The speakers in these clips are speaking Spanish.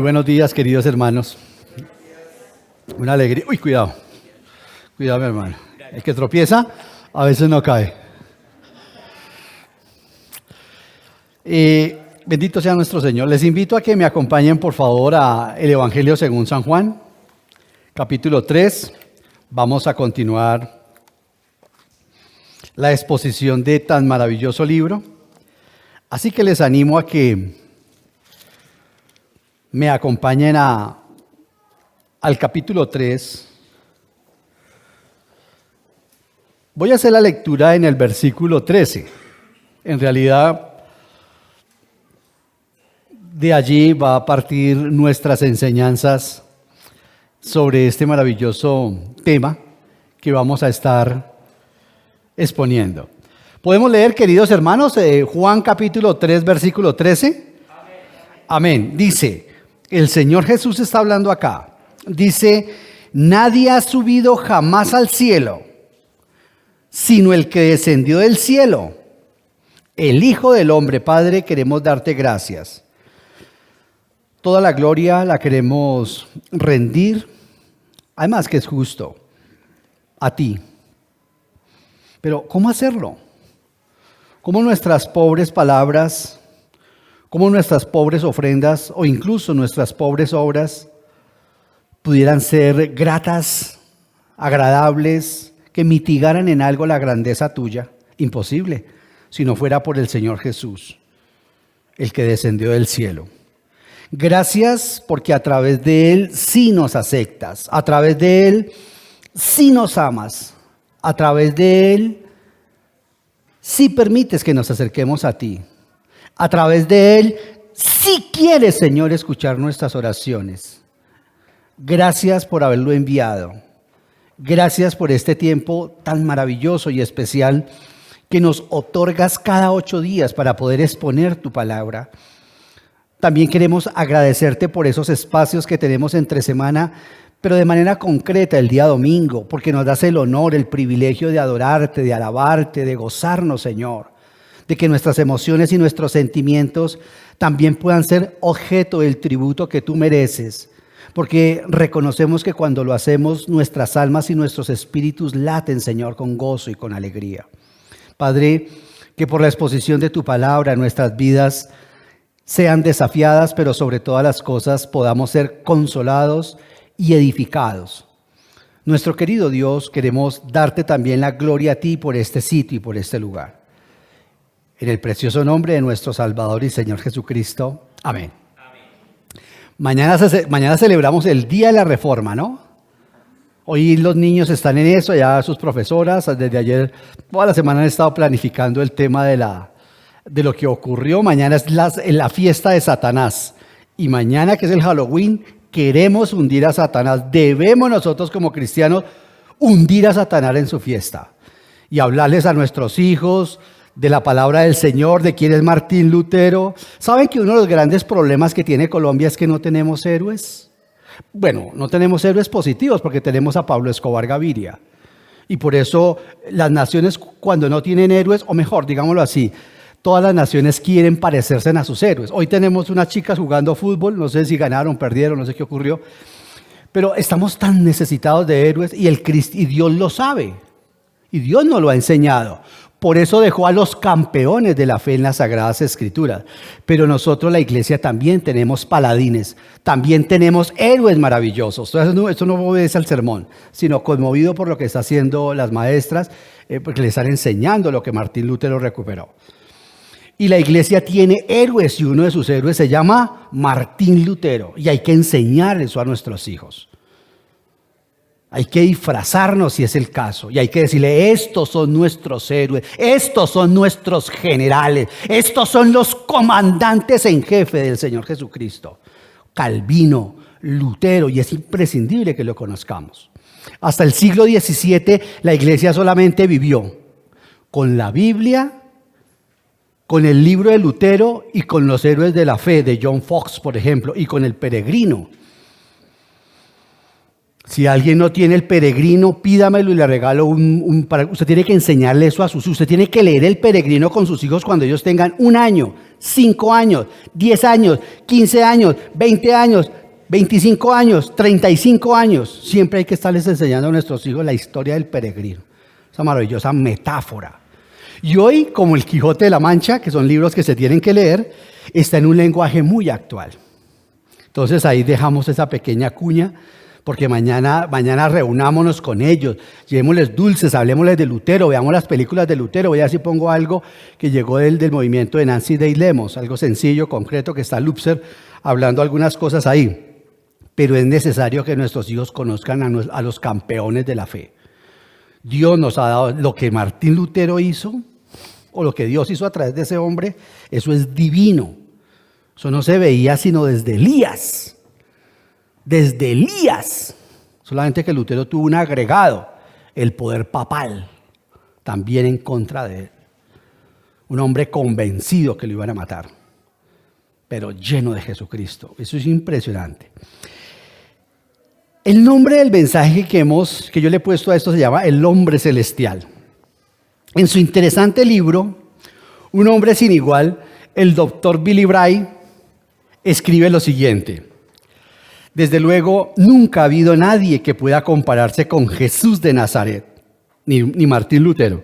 buenos días, queridos hermanos. Una alegría. Uy, cuidado. Cuidado, mi hermano. El que tropieza, a veces no cae. Bendito sea nuestro Señor. Les invito a que me acompañen, por favor, a el Evangelio según San Juan, capítulo 3. Vamos a continuar la exposición de tan maravilloso libro. Así que les animo a que me acompañen al capítulo 3. Voy a hacer la lectura en el versículo 13. En realidad, de allí va a partir nuestras enseñanzas sobre este maravilloso tema que vamos a estar exponiendo. ¿Podemos leer, queridos hermanos, Juan capítulo 3, versículo 13? Amén. Dice, el Señor Jesús está hablando acá. Dice, nadie ha subido jamás al cielo, sino el que descendió del cielo, el Hijo del Hombre. Padre, queremos darte gracias. Toda la gloria la queremos rendir, además que es justo, a ti. Pero, ¿cómo hacerlo? ¿Cómo nuestras pobres palabras, cómo nuestras pobres ofrendas o incluso nuestras pobres obras pudieran ser gratas, agradables, que mitigaran en algo la grandeza tuya? Imposible, si no fuera por el Señor Jesús, el que descendió del cielo. Gracias porque a través de Él sí nos aceptas, a través de Él sí nos amas, a través de Él sí permites que nos acerquemos a ti. A través de Él sí quieres, Señor, escuchar nuestras oraciones. Gracias por haberlo enviado. Gracias por este tiempo tan maravilloso y especial que nos otorgas cada 8 días para poder exponer tu palabra. También queremos agradecerte por esos espacios que tenemos entre semana, pero de manera concreta el día domingo, porque nos das el honor, el privilegio de adorarte, de alabarte, de gozarnos, Señor, de que nuestras emociones y nuestros sentimientos también puedan ser objeto del tributo que tú mereces, porque reconocemos que cuando lo hacemos, nuestras almas y nuestros espíritus laten, Señor, con gozo y con alegría. Padre, que por la exposición de tu palabra nuestras vidas sean desafiadas, pero sobre todas las cosas podamos ser consolados y edificados. Nuestro querido Dios, queremos darte también la gloria a ti por este sitio y por este lugar. En el precioso nombre de nuestro Salvador y Señor Jesucristo. Amén. Mañana celebramos el Día de la Reforma, ¿no? Hoy los niños están en eso, ya sus profesoras, desde ayer, toda la semana han estado planificando el tema de lo que ocurrió. Mañana es la fiesta de Satanás. Y mañana, que es el Halloween, queremos hundir a Satanás. Debemos nosotros como cristianos hundir a Satanás en su fiesta. Y hablarles a nuestros hijos de la palabra del Señor, de quién es Martín Lutero. ¿Saben que uno de los grandes problemas que tiene Colombia es que no tenemos héroes? Bueno, no tenemos héroes positivos porque tenemos a Pablo Escobar Gaviria. Y por eso las naciones, cuando no tienen héroes, o mejor, digámoslo así, todas las naciones quieren parecerse a sus héroes. Hoy tenemos unas chicas jugando fútbol, no sé si ganaron, perdieron, no sé qué ocurrió, pero estamos tan necesitados de héroes y Dios lo sabe, y Dios nos lo ha enseñado. Por eso dejó a los campeones de la fe en las Sagradas Escrituras. Pero nosotros, la iglesia, también tenemos paladines, también tenemos héroes maravillosos. Entonces, esto no obedece al sermón, sino conmovido por lo que están haciendo las maestras, porque le están enseñando lo que Martín Lutero recuperó. Y la iglesia tiene héroes y uno de sus héroes se llama Martín Lutero. Y hay que enseñar eso a nuestros hijos. Hay que disfrazarnos si es el caso. Y hay que decirle, estos son nuestros héroes, estos son nuestros generales, estos son los comandantes en jefe del Señor Jesucristo. Calvino, Lutero, y es imprescindible que lo conozcamos. Hasta el siglo XVII la iglesia solamente vivió con la Biblia, con el libro de Lutero y con los héroes de la fe de John Fox, por ejemplo, y con el Peregrino. Si alguien no tiene el Peregrino, pídamelo y le regalo usted tiene que enseñarle eso a sus hijos. Usted tiene que leer el Peregrino con sus hijos cuando ellos tengan 1 año, 5 años, 10 años, 15 años, 20 años, 25 años, 35 años, siempre hay que estarles enseñando a nuestros hijos la historia del peregrino, esa maravillosa metáfora. Y hoy, como el Quijote de la Mancha, que son libros que se tienen que leer, está en un lenguaje muy actual. Entonces ahí dejamos esa pequeña cuña, porque mañana reunámonos con ellos, llevémosles dulces, hablemosles de Lutero, veamos las películas de Lutero. Voy a ver si pongo algo que llegó del movimiento de Nancy Day Lemos, algo sencillo, concreto, que está Lupser hablando algunas cosas ahí. Pero es necesario que nuestros hijos conozcan a los campeones de la fe. Dios nos ha dado lo que Martín Lutero hizo, o lo que Dios hizo a través de ese hombre, eso es divino. Eso no se veía sino desde Elías. Desde Elías. Solamente que Lutero tuvo un agregado, el poder papal, también en contra de él. Un hombre convencido que lo iban a matar, pero lleno de Jesucristo. Eso es impresionante. El nombre del mensaje que yo le he puesto a esto se llama El Hombre Celestial. En su interesante libro, Un Hombre Sin Igual, el doctor Billy Bray escribe lo siguiente: desde luego, nunca ha habido nadie que pueda compararse con Jesús de Nazaret, ni Martín Lutero.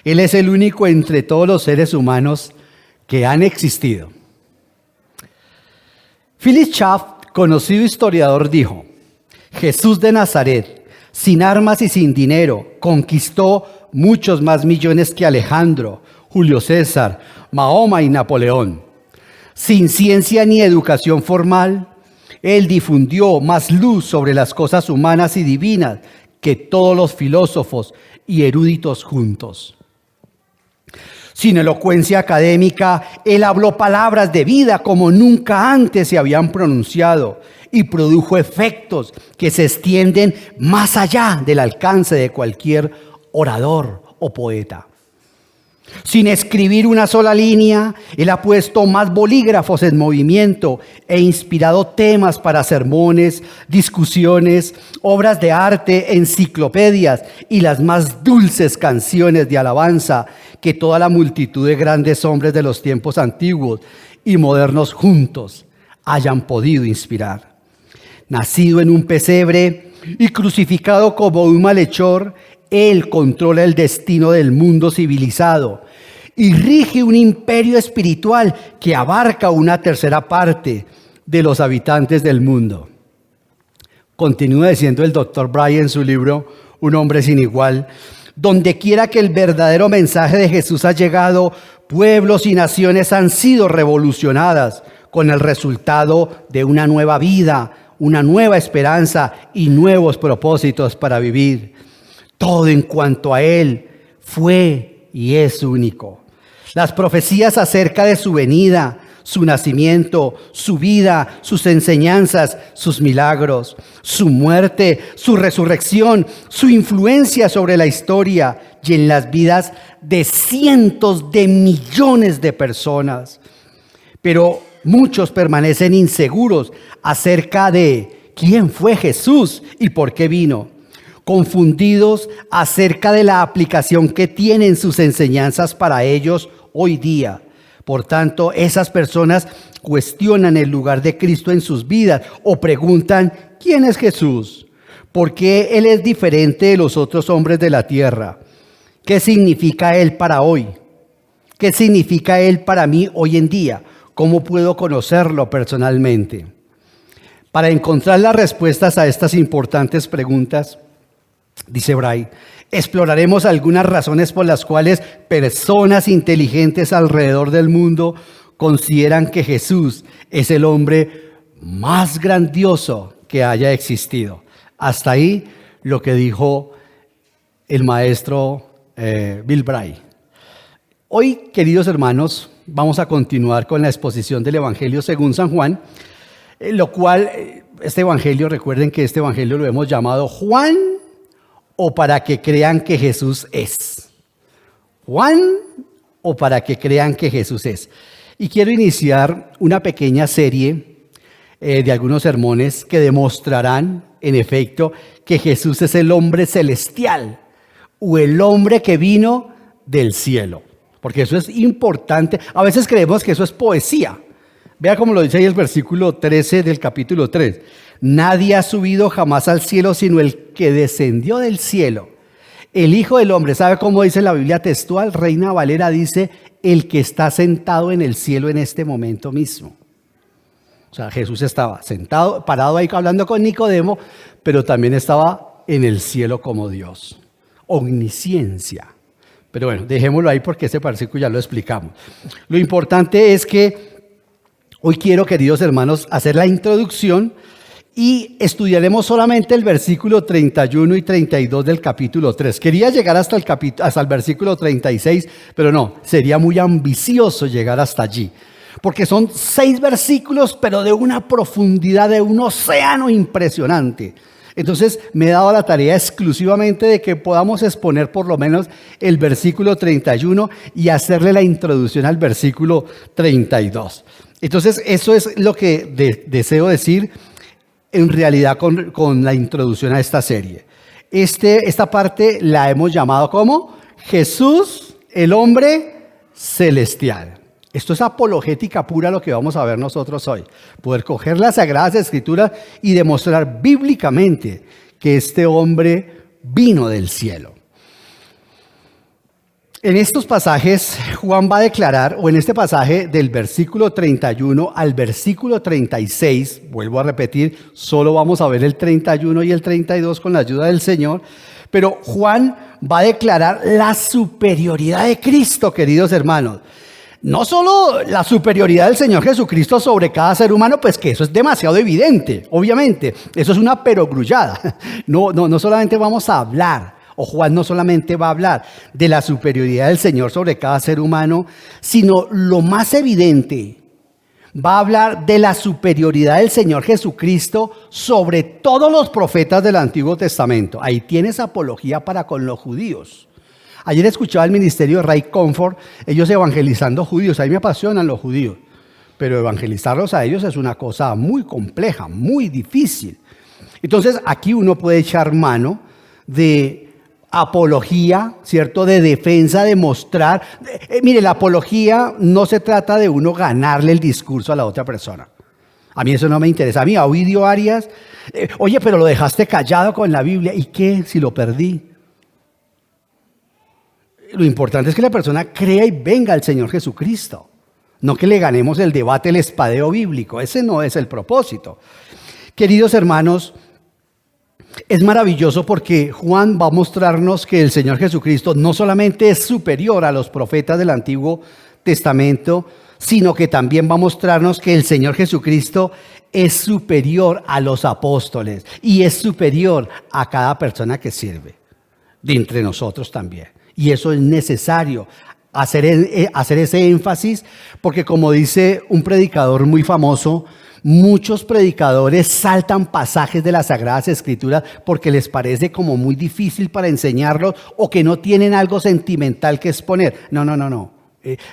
Él es el único entre todos los seres humanos que han existido. Phyllis Schaff, conocido historiador, dijo: Jesús de Nazaret, sin armas y sin dinero, conquistó muchos más millones que Alejandro, Julio César, Mahoma y Napoleón. Sin ciencia ni educación formal, él difundió más luz sobre las cosas humanas y divinas que todos los filósofos y eruditos juntos. Sin elocuencia académica, él habló palabras de vida como nunca antes se habían pronunciado y produjo efectos que se extienden más allá del alcance de cualquier orador o poeta. Sin escribir una sola línea, él ha puesto más bolígrafos en movimiento e inspirado temas para sermones, discusiones, obras de arte, enciclopedias y las más dulces canciones de alabanza que toda la multitud de grandes hombres de los tiempos antiguos y modernos juntos hayan podido inspirar. Nacido en un pesebre y crucificado como un malhechor, él controla el destino del mundo civilizado y rige un imperio espiritual que abarca una tercera parte de los habitantes del mundo. Continúa diciendo el doctor Bray en su libro Un Hombre Sin Igual: donde quiera que el verdadero mensaje de Jesús ha llegado, pueblos y naciones han sido revolucionadas con el resultado de una nueva vida, una nueva esperanza y nuevos propósitos para vivir. Todo en cuanto a Él fue y es único. Las profecías acerca de su venida, su nacimiento, su vida, sus enseñanzas, sus milagros, su muerte, su resurrección, su influencia sobre la historia y en las vidas de cientos de millones de personas. Pero muchos permanecen inseguros acerca de quién fue Jesús y por qué vino, confundidos acerca de la aplicación que tienen sus enseñanzas para ellos hoy día. Por tanto, esas personas cuestionan el lugar de Cristo en sus vidas o preguntan: ¿quién es Jesús? ¿Por qué Él es diferente de los otros hombres de la tierra? ¿Qué significa Él para hoy? ¿Qué significa Él para mí hoy en día? ¿Cómo puedo conocerlo personalmente? Para encontrar las respuestas a estas importantes preguntas, dice Bray, exploraremos algunas razones por las cuales personas inteligentes alrededor del mundo consideran que Jesús es el hombre más grandioso que haya existido. Hasta ahí lo que dijo el maestro Bill Bray. Hoy, queridos hermanos, vamos a continuar con la exposición del Evangelio según San Juan, lo cual, este Evangelio, recuerden que este Evangelio lo hemos llamado Juan o para que crean que Jesús es. Juan o para que crean que Jesús es. Y quiero iniciar una pequeña serie de algunos sermones que demostrarán, en efecto, que Jesús es el hombre celestial o el hombre que vino del cielo. Porque eso es importante. A veces creemos que eso es poesía. Vea cómo lo dice ahí el versículo 13 del capítulo 3. Nadie ha subido jamás al cielo sino el que descendió del cielo, el Hijo del Hombre. ¿Sabe cómo dice la Biblia textual? Reina Valera dice, el que está sentado en el cielo en este momento mismo. O sea, Jesús estaba sentado, parado ahí hablando con Nicodemo, pero también estaba en el cielo como Dios. Omnisciencia. Pero bueno, dejémoslo ahí porque ese versículo ya lo explicamos. Lo importante es que hoy quiero, queridos hermanos, hacer la introducción y estudiaremos solamente el versículo 31 y 32 del capítulo 3. Quería llegar hasta el versículo 36, pero no, sería muy ambicioso llegar hasta allí. Porque son 6 versículos, pero de una profundidad, de un océano impresionante. Entonces me he dado la tarea exclusivamente de que podamos exponer por lo menos el versículo 31 y hacerle la introducción al versículo 32. Entonces eso es lo que deseo decir en realidad con la introducción a esta serie. Esta parte la hemos llamado como Jesús, el hombre celestial. Esto es apologética pura lo que vamos a ver nosotros hoy. Poder coger las Sagradas Escrituras y demostrar bíblicamente que este hombre vino del cielo. En estos pasajes Juan va a declarar, o en este pasaje del versículo 31 al versículo 36, vuelvo a repetir, solo vamos a ver el 31 y el 32 con la ayuda del Señor, pero Juan va a declarar la superioridad de Cristo, queridos hermanos. No solo la superioridad del Señor Jesucristo sobre cada ser humano, pues que eso es demasiado evidente, obviamente, eso es una perogrullada. No solamente vamos a hablar, o Juan no solamente va a hablar de la superioridad del Señor sobre cada ser humano, sino lo más evidente, va a hablar de la superioridad del Señor Jesucristo sobre todos los profetas del Antiguo Testamento. Ahí tienes apología para con los judíos. Ayer escuchaba el ministerio de Ray Comfort, ellos evangelizando judíos. A mí me apasionan los judíos, pero evangelizarlos a ellos es una cosa muy compleja, muy difícil. Entonces aquí uno puede echar mano de apología, ¿cierto? De defensa, de mostrar. Mire, la apología no se trata de uno ganarle el discurso a la otra persona. A mí eso no me interesa. A mí, a Ovidio Arias, oye, pero lo dejaste callado con la Biblia. ¿Y qué si lo perdí? Lo importante es que la persona crea y venga al Señor Jesucristo. No que le ganemos el debate, el espadeo bíblico. Ese no es el propósito. Queridos hermanos, es maravilloso porque Juan va a mostrarnos que el Señor Jesucristo no solamente es superior a los profetas del Antiguo Testamento, sino que también va a mostrarnos que el Señor Jesucristo es superior a los apóstoles y es superior a cada persona que sirve, de entre nosotros también. Y eso es necesario, hacer ese énfasis, porque como dice un predicador muy famoso, muchos predicadores saltan pasajes de las Sagradas Escrituras porque les parece como muy difícil para enseñarlos o que no tienen algo sentimental que exponer. No.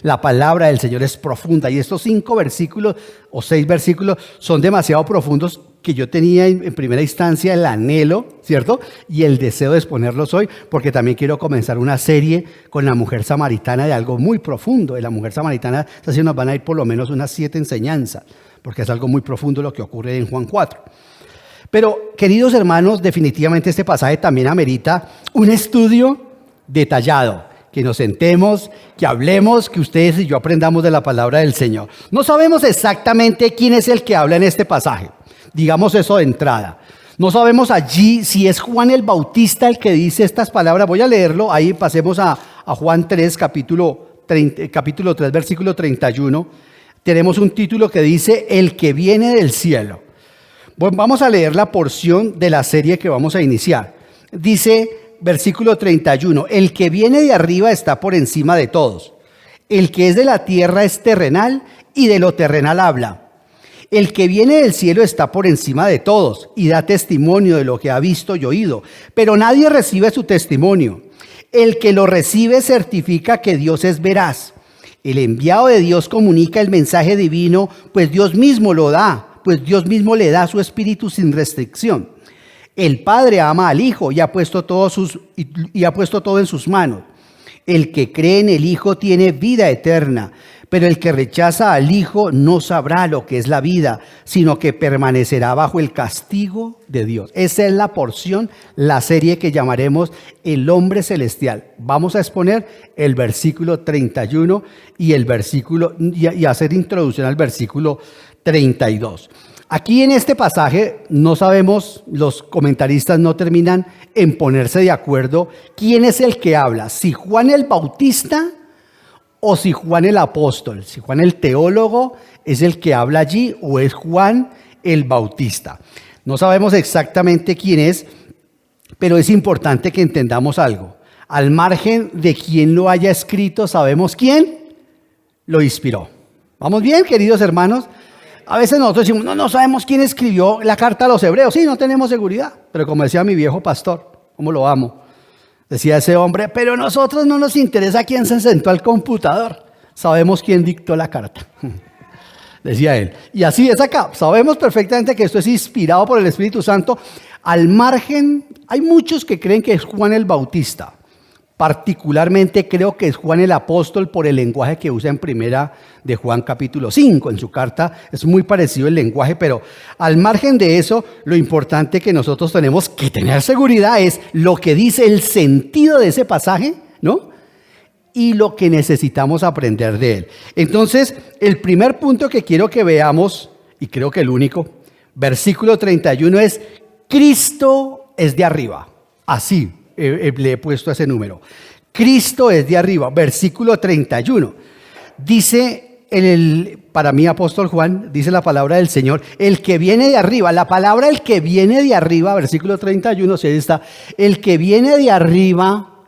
La palabra del Señor es profunda y estos 5 versículos o 6 versículos son demasiado profundos que yo tenía en primera instancia el anhelo, ¿cierto? Y el deseo de exponerlos hoy, porque también quiero comenzar una serie con la mujer samaritana de algo muy profundo. De la mujer samaritana, así nos van a ir por lo menos unas 7 enseñanzas, porque es algo muy profundo lo que ocurre en Juan 4. Pero, queridos hermanos, definitivamente este pasaje también amerita un estudio detallado. Que nos sentemos, que hablemos, que ustedes y yo aprendamos de la palabra del Señor. No sabemos exactamente quién es el que habla en este pasaje. Digamos eso de entrada. No sabemos allí si es Juan el Bautista el que dice estas palabras. Voy a leerlo. Ahí pasemos a Juan 3, capítulo 3, versículo 31. Tenemos un título que dice, el que viene del cielo. Bueno, vamos a leer la porción de la serie que vamos a iniciar. Dice, versículo 31, el que viene de arriba está por encima de todos. El que es de la tierra es terrenal y de lo terrenal habla. El que viene del cielo está por encima de todos y da testimonio de lo que ha visto y oído, pero nadie recibe su testimonio. El que lo recibe certifica que Dios es veraz. El enviado de Dios comunica el mensaje divino, pues Dios mismo lo da, pues Dios mismo le da su espíritu sin restricción. El Padre ama al Hijo y ha puesto todo en sus manos. El que cree en el Hijo tiene vida eterna, Pero el que rechaza al Hijo no sabrá lo que es la vida, sino que permanecerá bajo el castigo de Dios. Esa es la porción, la serie que llamaremos El Hombre Celestial. Vamos a exponer el versículo 31 y hacer introducción al versículo 32. Aquí en este pasaje no sabemos, los comentaristas no terminan en ponerse de acuerdo quién es el que habla, si Juan el Bautista o si Juan el apóstol, si Juan el teólogo es el que habla allí o es Juan el Bautista. No sabemos exactamente quién es, pero es importante que entendamos algo. Al margen de quién lo haya escrito, sabemos quién lo inspiró. ¿Vamos bien, queridos hermanos? A veces nosotros decimos, no sabemos quién escribió la carta a los hebreos. Sí, no tenemos seguridad. Pero como decía mi viejo pastor, ¿cómo lo amo? Decía ese hombre, pero a nosotros no nos interesa quién se sentó al computador. Sabemos quién dictó la carta. Decía él. Y así es acá. Sabemos perfectamente que esto es inspirado por el Espíritu Santo. Al margen, hay muchos que creen que es Juan el Bautista. Particularmente creo que es Juan el apóstol por el lenguaje que usa en primera de Juan capítulo 5. En su carta es muy parecido el lenguaje, pero al margen de eso, lo importante que nosotros tenemos que tener seguridad es lo que dice el sentido de ese pasaje, ¿no? Y lo que necesitamos aprender de él. Entonces, el primer punto que quiero que veamos, y creo que el único, versículo 31 es, Cristo es de arriba. Así le he puesto ese número. Cristo es de arriba, versículo 31. Dice para mí, apóstol Juan, dice la palabra del Señor, el que viene de arriba. La palabra el que viene de arriba, versículo 31, si ahí está, el que viene de arriba,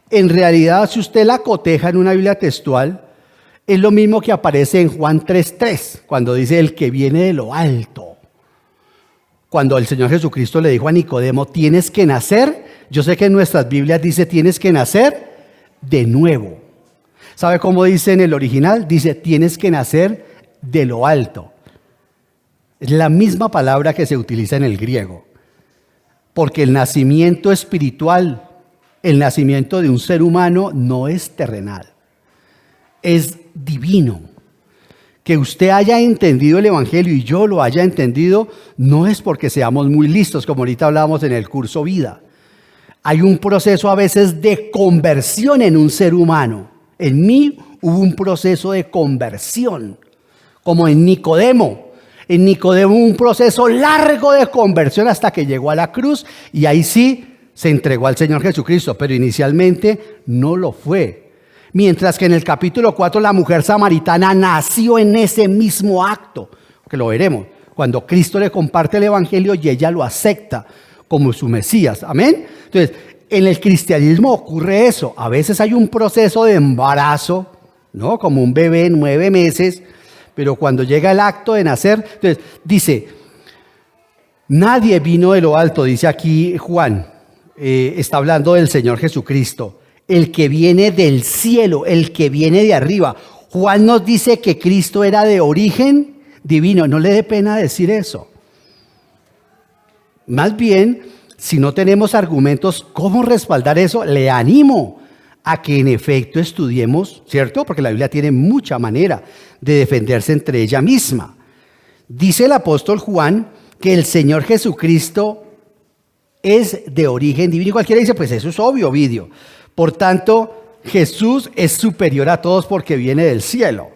en realidad, si usted la coteja en una Biblia textual, es lo mismo que aparece en Juan 3:3, cuando dice el que viene de lo alto. Cuando el Señor Jesucristo le dijo a Nicodemo, tienes que nacer, yo sé que en nuestras Biblias dice tienes que nacer de nuevo. ¿Sabe cómo dice en el original? Dice tienes que nacer de lo alto. Es la misma palabra que se utiliza en el griego. Porque el nacimiento espiritual, el nacimiento de un ser humano no es terrenal, es divino. Que usted haya entendido el Evangelio y yo lo haya entendido, no es porque seamos muy listos, como ahorita hablábamos en el curso Vida. Hay un proceso a veces de conversión en un ser humano. En mí hubo un proceso de conversión, como en Nicodemo. En Nicodemo hubo un proceso largo de conversión hasta que llegó a la cruz y ahí sí se entregó al Señor Jesucristo, pero inicialmente no lo fue. Mientras que en el capítulo 4 la mujer samaritana nació en ese mismo acto, que lo veremos, cuando Cristo le comparte el Evangelio y ella lo acepta como su Mesías. Amén. Entonces, en el cristianismo ocurre eso. A veces hay un proceso de embarazo, ¿no? Como un bebé, 9 meses, pero cuando llega el acto de nacer, entonces dice, nadie vino de lo alto, dice aquí Juan, está hablando del Señor Jesucristo. El que viene del cielo, el que viene de arriba. Juan nos dice que Cristo era de origen divino. No le dé pena decir eso. Más bien, si no tenemos argumentos, ¿cómo respaldar eso? Le animo a que en efecto estudiemos, ¿cierto? Porque la Biblia tiene mucha manera de defenderse entre ella misma. Dice el apóstol Juan que el Señor Jesucristo es de origen divino. Y cualquiera dice, pues eso es obvio, Ovidio. Por tanto, Jesús es superior a todos porque viene del cielo.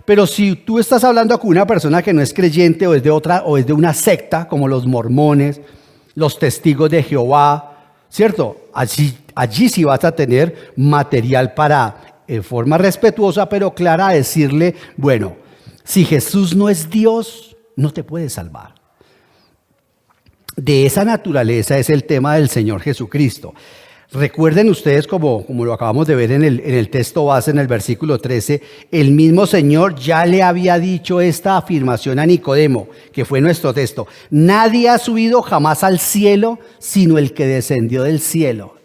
Pero si tú estás hablando con una persona que no es creyente o es de otra o es de una secta, como los mormones, los testigos de Jehová, ¿cierto? Allí sí vas a tener material para, en forma respetuosa pero clara, decirle, bueno, si Jesús no es Dios, no te puede salvar. De esa naturaleza es el tema del Señor Jesucristo. Recuerden ustedes, como lo acabamos de ver en el texto base, en el versículo 13, el mismo Señor ya le había dicho esta afirmación a Nicodemo, que fue nuestro texto. Nadie ha subido jamás al cielo, sino el que descendió del cielo.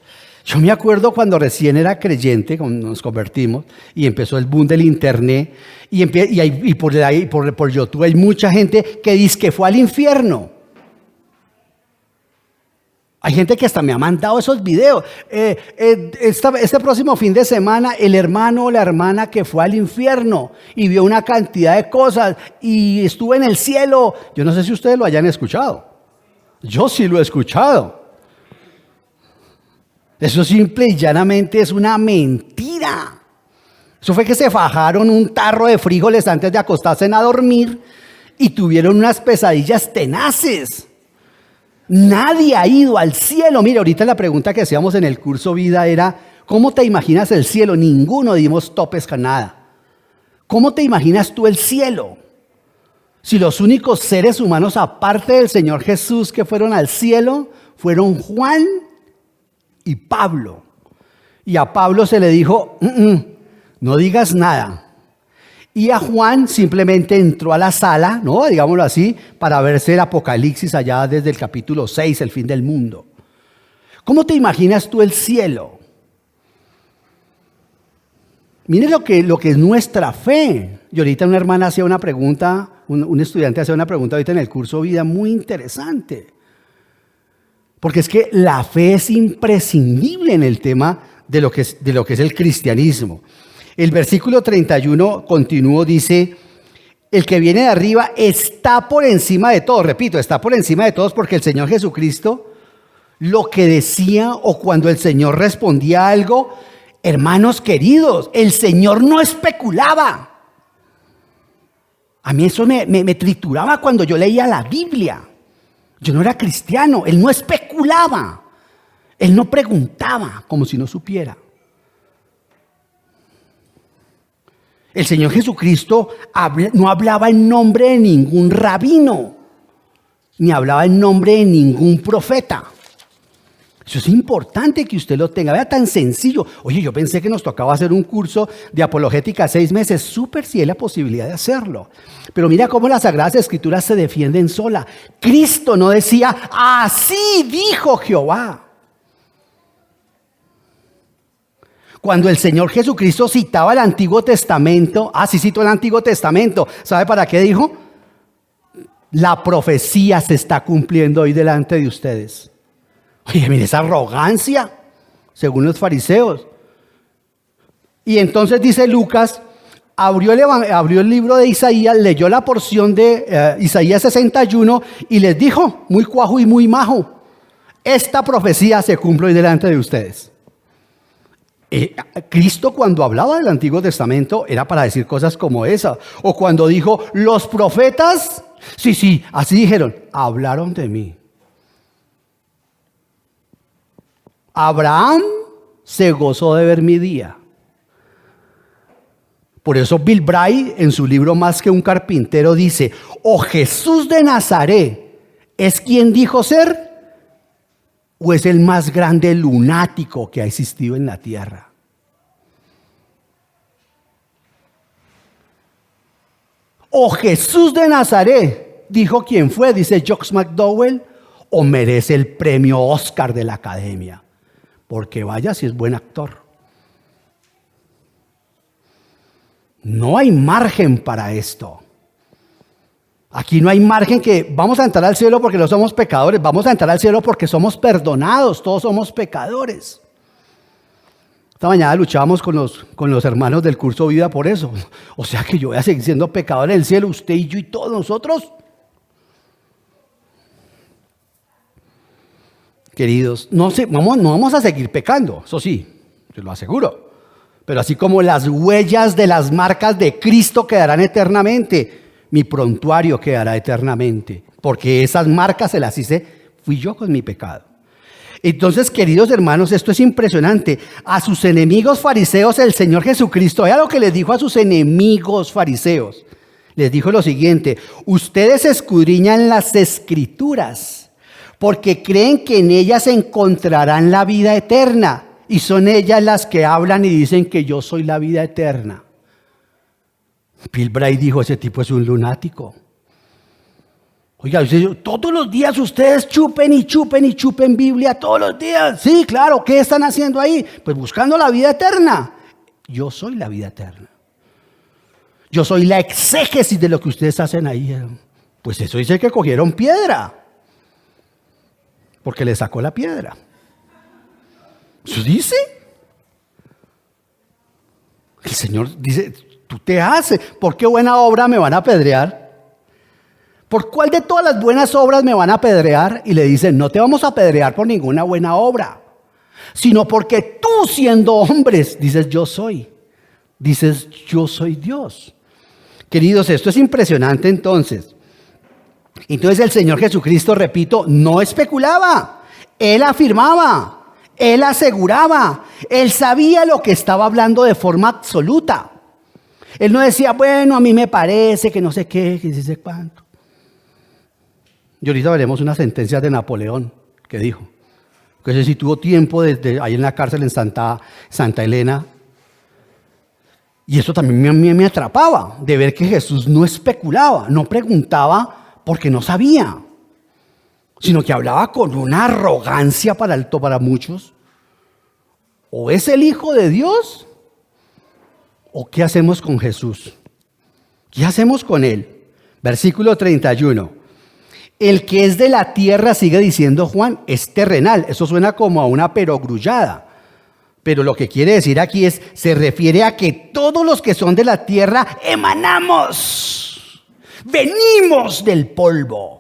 Yo me acuerdo cuando recién era creyente, cuando nos convertimos, y empezó el boom del internet, y por YouTube hay mucha gente que dice que fue al infierno. Hay gente que hasta me ha mandado esos videos. Este próximo fin de semana, el hermano o la hermana que fue al infierno y vio una cantidad de cosas y estuvo en el cielo. Yo no sé si ustedes lo hayan escuchado. Yo sí lo he escuchado. Eso simple y llanamente es una mentira. Eso fue que se fajaron un tarro de frijoles antes de acostarse a dormir y tuvieron unas pesadillas tenaces. Nadie ha ido al cielo. Mira, ahorita la pregunta que hacíamos en el curso Vida era, ¿cómo te imaginas el cielo? Ninguno dimos topes con nada. ¿Cómo te imaginas tú el cielo? Si los únicos seres humanos, aparte del Señor Jesús, que fueron al cielo, fueron Juan y Pablo. Y a Pablo se le dijo, no digas nada. Y a Juan simplemente entró a la sala, ¿no? Digámoslo así, para verse el Apocalipsis allá desde el capítulo 6, el fin del mundo. ¿Cómo te imaginas tú el cielo? Mire lo que es nuestra fe. Y ahorita una hermana hacía una pregunta, un estudiante hacía una pregunta ahorita en el curso Vida muy interesante. Porque es que la fe es imprescindible en el tema de lo que es el cristianismo. El versículo 31 continuo dice, el que viene de arriba está por encima de todos. Repito, está por encima de todos porque el Señor Jesucristo lo que decía o cuando el Señor respondía algo, hermanos queridos, el Señor no especulaba. A mí eso me trituraba cuando yo leía la Biblia. Yo no era cristiano, Él no especulaba. Él no preguntaba como si no supiera. El Señor Jesucristo no hablaba en nombre de ningún rabino, ni hablaba en nombre de ningún profeta. Eso es importante que usted lo tenga. Vea, tan sencillo. Oye, yo pensé que nos tocaba hacer un curso de apologética 6 meses. Súper, si hay la posibilidad de hacerlo. Pero mira cómo las Sagradas Escrituras se defienden sola. Cristo no decía, así dijo Jehová. Cuando el Señor Jesucristo citaba el Antiguo Testamento, sí citó el Antiguo Testamento, ¿sabe para qué dijo? La profecía se está cumpliendo hoy delante de ustedes. Oye, mire esa arrogancia, según los fariseos. Y entonces dice Lucas, abrió el libro de Isaías, leyó la porción de Isaías 61 y les dijo, muy cuajo y muy majo, esta profecía se cumple hoy delante de ustedes. Cristo cuando hablaba del Antiguo Testamento era para decir cosas como esa. O cuando dijo, los profetas, sí, así dijeron, hablaron de mí. Abraham se gozó de ver mi día. Por eso Bill Bray en su libro Más que un carpintero dice, o Jesús de Nazaret es quien dijo ser, o es el más grande lunático que ha existido en la tierra. O Jesús de Nazaret dijo quién fue, dice Jocks McDowell, o merece el premio Oscar de la Academia, porque vaya si es buen actor. No hay margen para esto. Aquí no hay margen que vamos a entrar al cielo porque no somos pecadores, vamos a entrar al cielo porque somos perdonados, todos somos pecadores. Esta mañana luchábamos con los hermanos del curso Vida por eso. O sea que yo voy a seguir siendo pecador en el cielo, usted y yo y todos nosotros. Queridos, no vamos a seguir pecando, eso sí, se lo aseguro. Pero así como las huellas de las marcas de Cristo quedarán eternamente, mi prontuario quedará eternamente, porque esas marcas se las hice, fui yo con mi pecado. Entonces, queridos hermanos, esto es impresionante. A sus enemigos fariseos el Señor Jesucristo, vea lo que les dijo a sus enemigos fariseos. Les dijo lo siguiente, ustedes escudriñan las Escrituras, porque creen que en ellas encontrarán la vida eterna, y son ellas las que hablan y dicen que yo soy la vida eterna. Bill Bray dijo, ese tipo es un lunático. Oiga, todos los días ustedes chupen y chupen y chupen Biblia, todos los días. Sí, claro, ¿qué están haciendo ahí? Pues buscando la vida eterna. Yo soy la vida eterna. Yo soy la exégesis de lo que ustedes hacen ahí. Pues eso dice que cogieron piedra. porque le sacó la piedra. ¿Eso dice? El Señor dice, tú te haces, ¿por qué buena obra me van a apedrear? ¿Por cuál de todas las buenas obras me van a apedrear? Y le dice, no te vamos a apedrear por ninguna buena obra, sino porque tú, siendo hombres, dices yo soy. Dices yo soy Dios. Queridos, esto es impresionante entonces. Entonces el Señor Jesucristo, repito, no especulaba. Él afirmaba, Él aseguraba, Él sabía lo que estaba hablando de forma absoluta. Él no decía, bueno, a mí me parece que no sé qué, que no sé cuánto. Y ahorita veremos unas sentencias de Napoleón que dijo. Que ese sí tuvo tiempo desde ahí en la cárcel en Santa Elena. Y eso también me atrapaba, de ver que Jesús no especulaba, no preguntaba porque no sabía, sino que hablaba con una arrogancia para muchos. ¿O es el Hijo de Dios? ¿O qué hacemos con Jesús? ¿Qué hacemos con Él? Versículo 31. El que es de la tierra, sigue diciendo Juan, es terrenal. Eso suena como a una perogrullada. Pero lo que quiere decir aquí se refiere a que todos los que son de la tierra emanamos, venimos del polvo.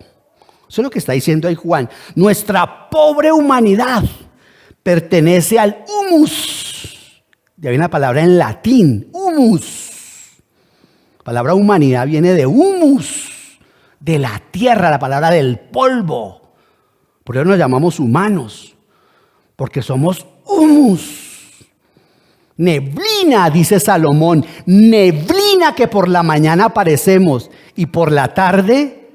Eso es lo que está diciendo ahí Juan. Nuestra pobre humanidad pertenece al humus. Ya viene la palabra en latín, humus. La palabra humanidad viene de humus, de la tierra, la palabra del polvo. Por eso nos llamamos humanos, porque somos humus. Neblina, dice Salomón, neblina que por la mañana aparecemos y por la tarde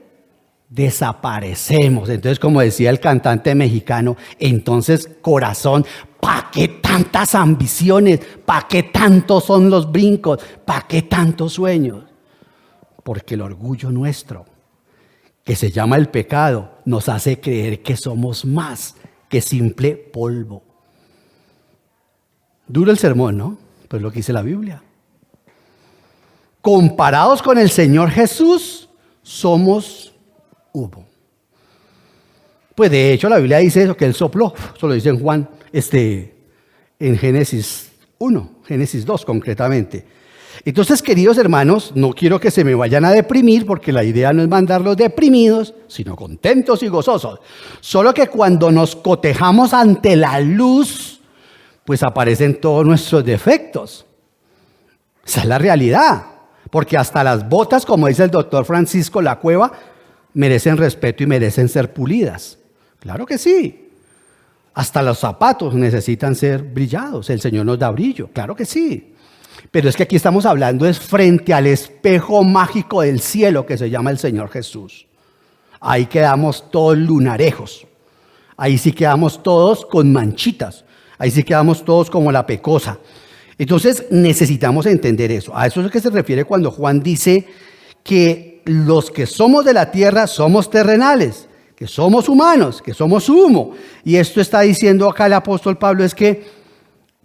desaparecemos. Entonces, como decía el cantante mexicano, entonces corazón, ¿para qué tantas ambiciones? ¿Para qué tantos son los brincos? ¿Para qué tantos sueños? Porque el orgullo nuestro, que se llama el pecado, nos hace creer que somos más que simple polvo. Duro el sermón, ¿no? Pues lo que dice la Biblia. Comparados con el Señor Jesús, somos humo. Pues de hecho la Biblia dice eso, que Él sopló. Eso lo dice en Juan, en Génesis 1, Génesis 2 concretamente. Entonces, queridos hermanos, no quiero que se me vayan a deprimir, porque la idea no es mandarlos deprimidos, sino contentos y gozosos. Solo que cuando nos cotejamos ante la luz, pues aparecen todos nuestros defectos. Esa es la realidad. Porque hasta las botas, como dice el doctor Francisco La Cueva, merecen respeto y merecen ser pulidas. Claro que sí. Hasta los zapatos necesitan ser brillados. El Señor nos da brillo. Claro que sí. Pero es que aquí estamos hablando es frente al espejo mágico del cielo que se llama el Señor Jesús. Ahí quedamos todos lunarejos. Ahí sí quedamos todos con manchitas. Ahí sí quedamos todos como la pecosa. Entonces necesitamos entender eso. A eso es lo que se refiere cuando Juan dice que los que somos de la tierra somos terrenales, que somos humanos, que somos humo. Y esto está diciendo acá el apóstol Pablo, es que,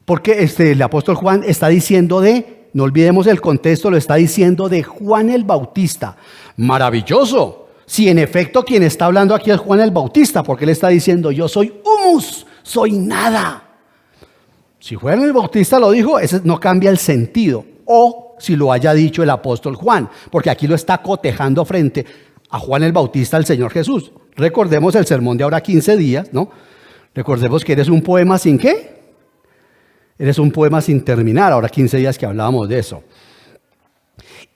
porque el apóstol Juan está diciendo no olvidemos el contexto, lo está diciendo de Juan el Bautista. Maravilloso. Si en efecto quien está hablando aquí es Juan el Bautista, porque él está diciendo yo soy humus, soy nada. Si Juan el Bautista lo dijo, ese no cambia el sentido. O si lo haya dicho el apóstol Juan, porque aquí lo está cotejando frente a Juan el Bautista, al Señor Jesús. Recordemos el sermón de ahora 15 días, ¿no? Recordemos que eres un poema sin ¿qué? Eres un poema sin terminar, ahora 15 días que hablábamos de eso.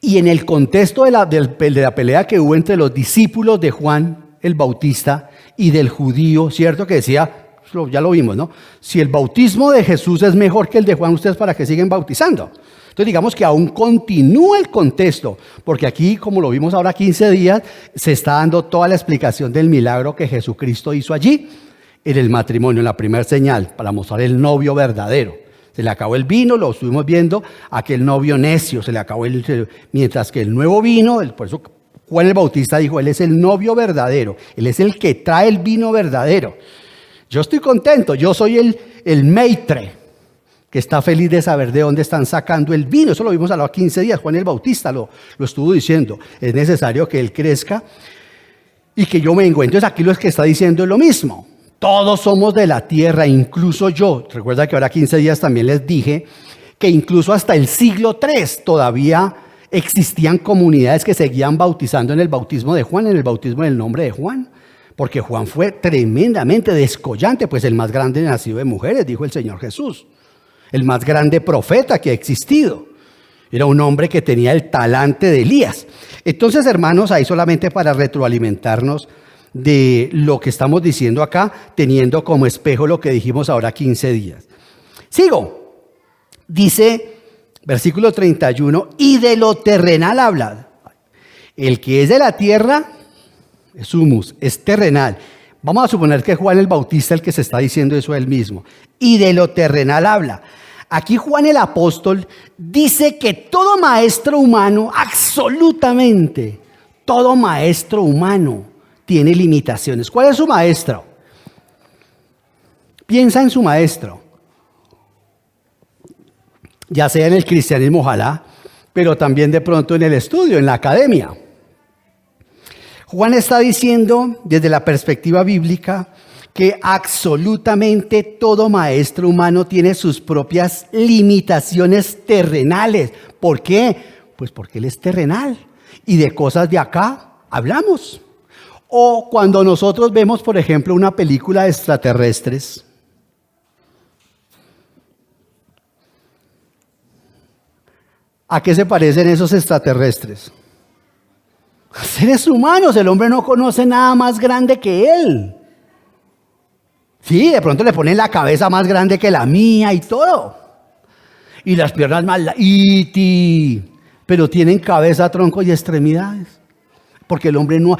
Y en el contexto de la pelea que hubo entre los discípulos de Juan el Bautista y del judío, ¿cierto? Que decía, ya lo vimos, ¿no? Si el bautismo de Jesús es mejor que el de Juan, ¿ustedes para qué siguen bautizando? Entonces digamos que aún continúa el contexto, porque aquí, como lo vimos ahora 15 días, se está dando toda la explicación del milagro que Jesucristo hizo allí, en el matrimonio, en la primera señal, para mostrar el novio verdadero. Se le acabó el vino, lo estuvimos viendo, aquel novio necio, se le acabó mientras que el nuevo vino, por eso Juan el Bautista dijo, él es el novio verdadero, él es el que trae el vino verdadero. Yo estoy contento, yo soy el maitre, que está feliz de saber de dónde están sacando el vino. Eso lo vimos a los 15 días, Juan el Bautista lo estuvo diciendo. Es necesario que él crezca y que yo mengue. Entonces aquí lo que está diciendo es lo mismo. Todos somos de la tierra, incluso yo. Recuerda que ahora 15 días también les dije que incluso hasta el siglo III todavía existían comunidades que seguían bautizando en el bautismo de Juan, en el bautismo del nombre de Juan. Porque Juan fue tremendamente descollante, pues el más grande nacido de mujeres, dijo el Señor Jesús. El más grande profeta que ha existido. Era un hombre que tenía el talante de Elías. Entonces, hermanos, ahí solamente para retroalimentarnos de lo que estamos diciendo acá, teniendo como espejo lo que dijimos ahora 15 días. Sigo. Dice, versículo 31, y de lo terrenal habla. El que es de la tierra es humus, es terrenal. Vamos a suponer que Juan el Bautista el que se está diciendo eso él mismo. Y de lo terrenal habla. Aquí Juan el apóstol dice que todo maestro humano, absolutamente, todo maestro humano tiene limitaciones. ¿Cuál es su maestro? Piensa en su maestro. Ya sea en el cristianismo, ojalá, pero también de pronto en el estudio, en la academia. Juan está diciendo desde la perspectiva bíblica que absolutamente todo maestro humano tiene sus propias limitaciones terrenales. ¿Por qué? Pues porque él es terrenal y de cosas de acá hablamos. O cuando nosotros vemos, por ejemplo, una película de extraterrestres, ¿a qué se parecen esos extraterrestres? Seres humanos, el hombre no conoce nada más grande que él. Sí, de pronto le ponen la cabeza más grande que la mía y todo. Y las piernas más pero tienen cabeza, tronco y extremidades. Porque el hombre no...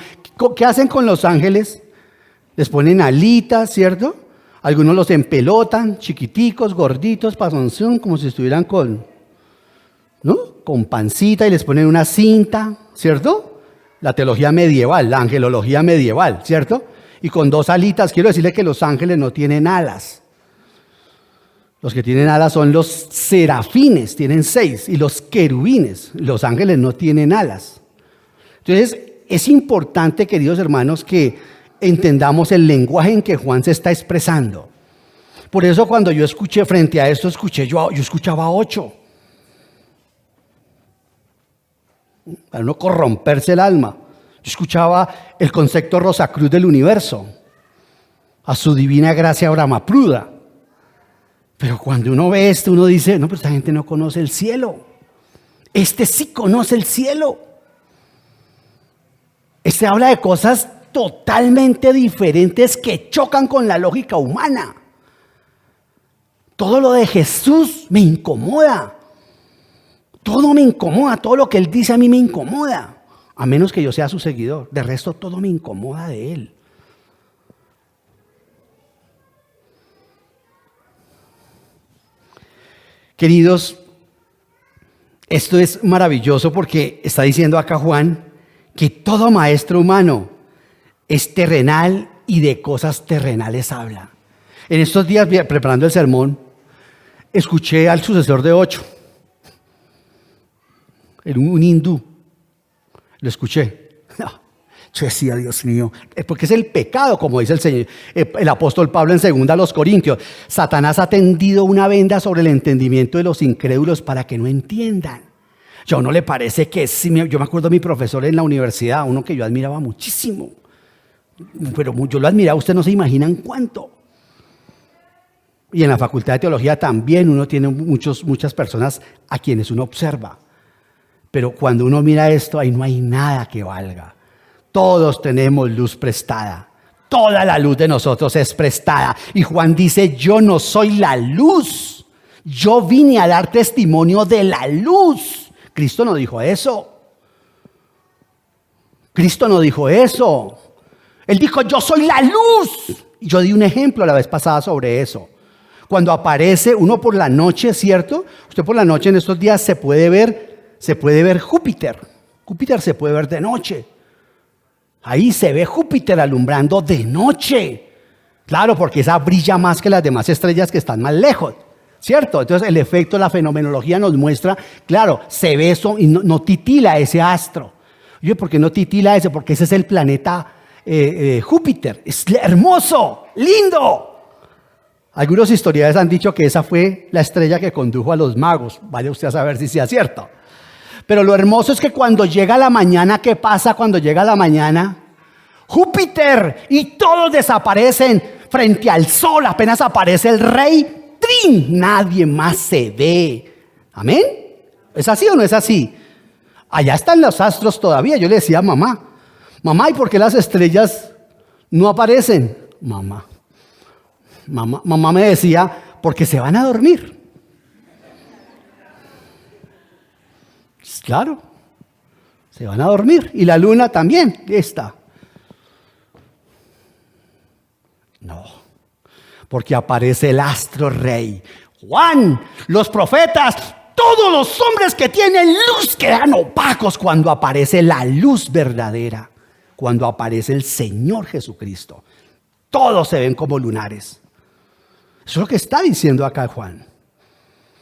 ¿Qué hacen con los ángeles? Les ponen alitas, ¿cierto? Algunos los empelotan, chiquiticos, gorditos, pasonzón, como si estuvieran con pancita y les ponen una cinta, ¿cierto? La teología medieval, la angelología medieval, ¿cierto? Y con 2 alitas, quiero decirle que los ángeles no tienen alas. Los que tienen alas son los serafines, tienen 6, y los querubines. Los ángeles no tienen alas. Entonces, es importante, queridos hermanos, que entendamos el lenguaje en que Juan se está expresando. Por eso cuando yo escuché frente a esto, yo escuchaba 8. Para no corromperse el alma. Yo escuchaba el concepto Rosacruz del universo, a su divina gracia Brahmapruda. Pero cuando uno ve esto, uno dice, no, pero esta gente no conoce el cielo. Este sí conoce el cielo. Este habla de cosas totalmente diferentes que chocan con la lógica humana. Todo lo de Jesús me incomoda. Todo me incomoda, todo lo que él dice a mí me incomoda, a menos que yo sea su seguidor. De resto, todo me incomoda de él. Queridos, esto es maravilloso porque está diciendo acá Juan que todo maestro humano es terrenal y de cosas terrenales habla. En estos días, preparando el sermón, escuché al sucesor de 8. Un hindú, lo escuché. No, yo decía, Dios mío, porque es el pecado, como dice el Señor, el apóstol Pablo en 2 Corintios. Satanás ha tendido una venda sobre el entendimiento de los incrédulos para que no entiendan. ¿Yo no le parece que sí? Yo me acuerdo de mi profesor en la universidad, uno que yo admiraba muchísimo, pero yo lo admiraba, ustedes no se imaginan cuánto. Y en la Facultad de Teología también uno tiene muchas personas a quienes uno observa. Pero cuando uno mira esto, ahí no hay nada que valga. Todos tenemos luz prestada. Toda la luz de nosotros es prestada. Y Juan dice, yo no soy la luz. Yo vine a dar testimonio de la luz. Cristo no dijo eso. Cristo no dijo eso. Él dijo, yo soy la luz. Y yo di un ejemplo la vez pasada sobre eso. Cuando aparece uno por la noche, ¿cierto? Usted por la noche en estos días se puede ver Júpiter. Júpiter se puede ver de noche. Ahí se ve Júpiter alumbrando de noche. Claro, porque esa brilla más que las demás estrellas que están más lejos, ¿cierto? Entonces el efecto, la fenomenología nos muestra, claro, se ve eso y no titila ese astro. Oye, ¿por qué no titila ese? Porque ese es el planeta Júpiter. Es hermoso, lindo. Algunos historiadores han dicho que esa fue la estrella que condujo a los magos. Vaya usted a saber si sea cierto. Pero lo hermoso es que cuando llega la mañana, ¿qué pasa cuando llega la mañana? Júpiter y todos desaparecen frente al sol. Apenas aparece el rey, ¡trin! Nadie más se ve. ¿Amén? ¿Es así o no es así? Allá están los astros todavía. Yo le decía a mamá, ¿y por qué las estrellas no aparecen? Mamá me decía, porque se van a dormir. Claro, se van a dormir. Y la luna también, está. No, porque aparece el astro rey. Juan, los profetas, todos los hombres que tienen luz quedan opacos cuando aparece la luz verdadera. Cuando aparece el Señor Jesucristo. Todos se ven como lunares. Eso es lo que está diciendo acá Juan.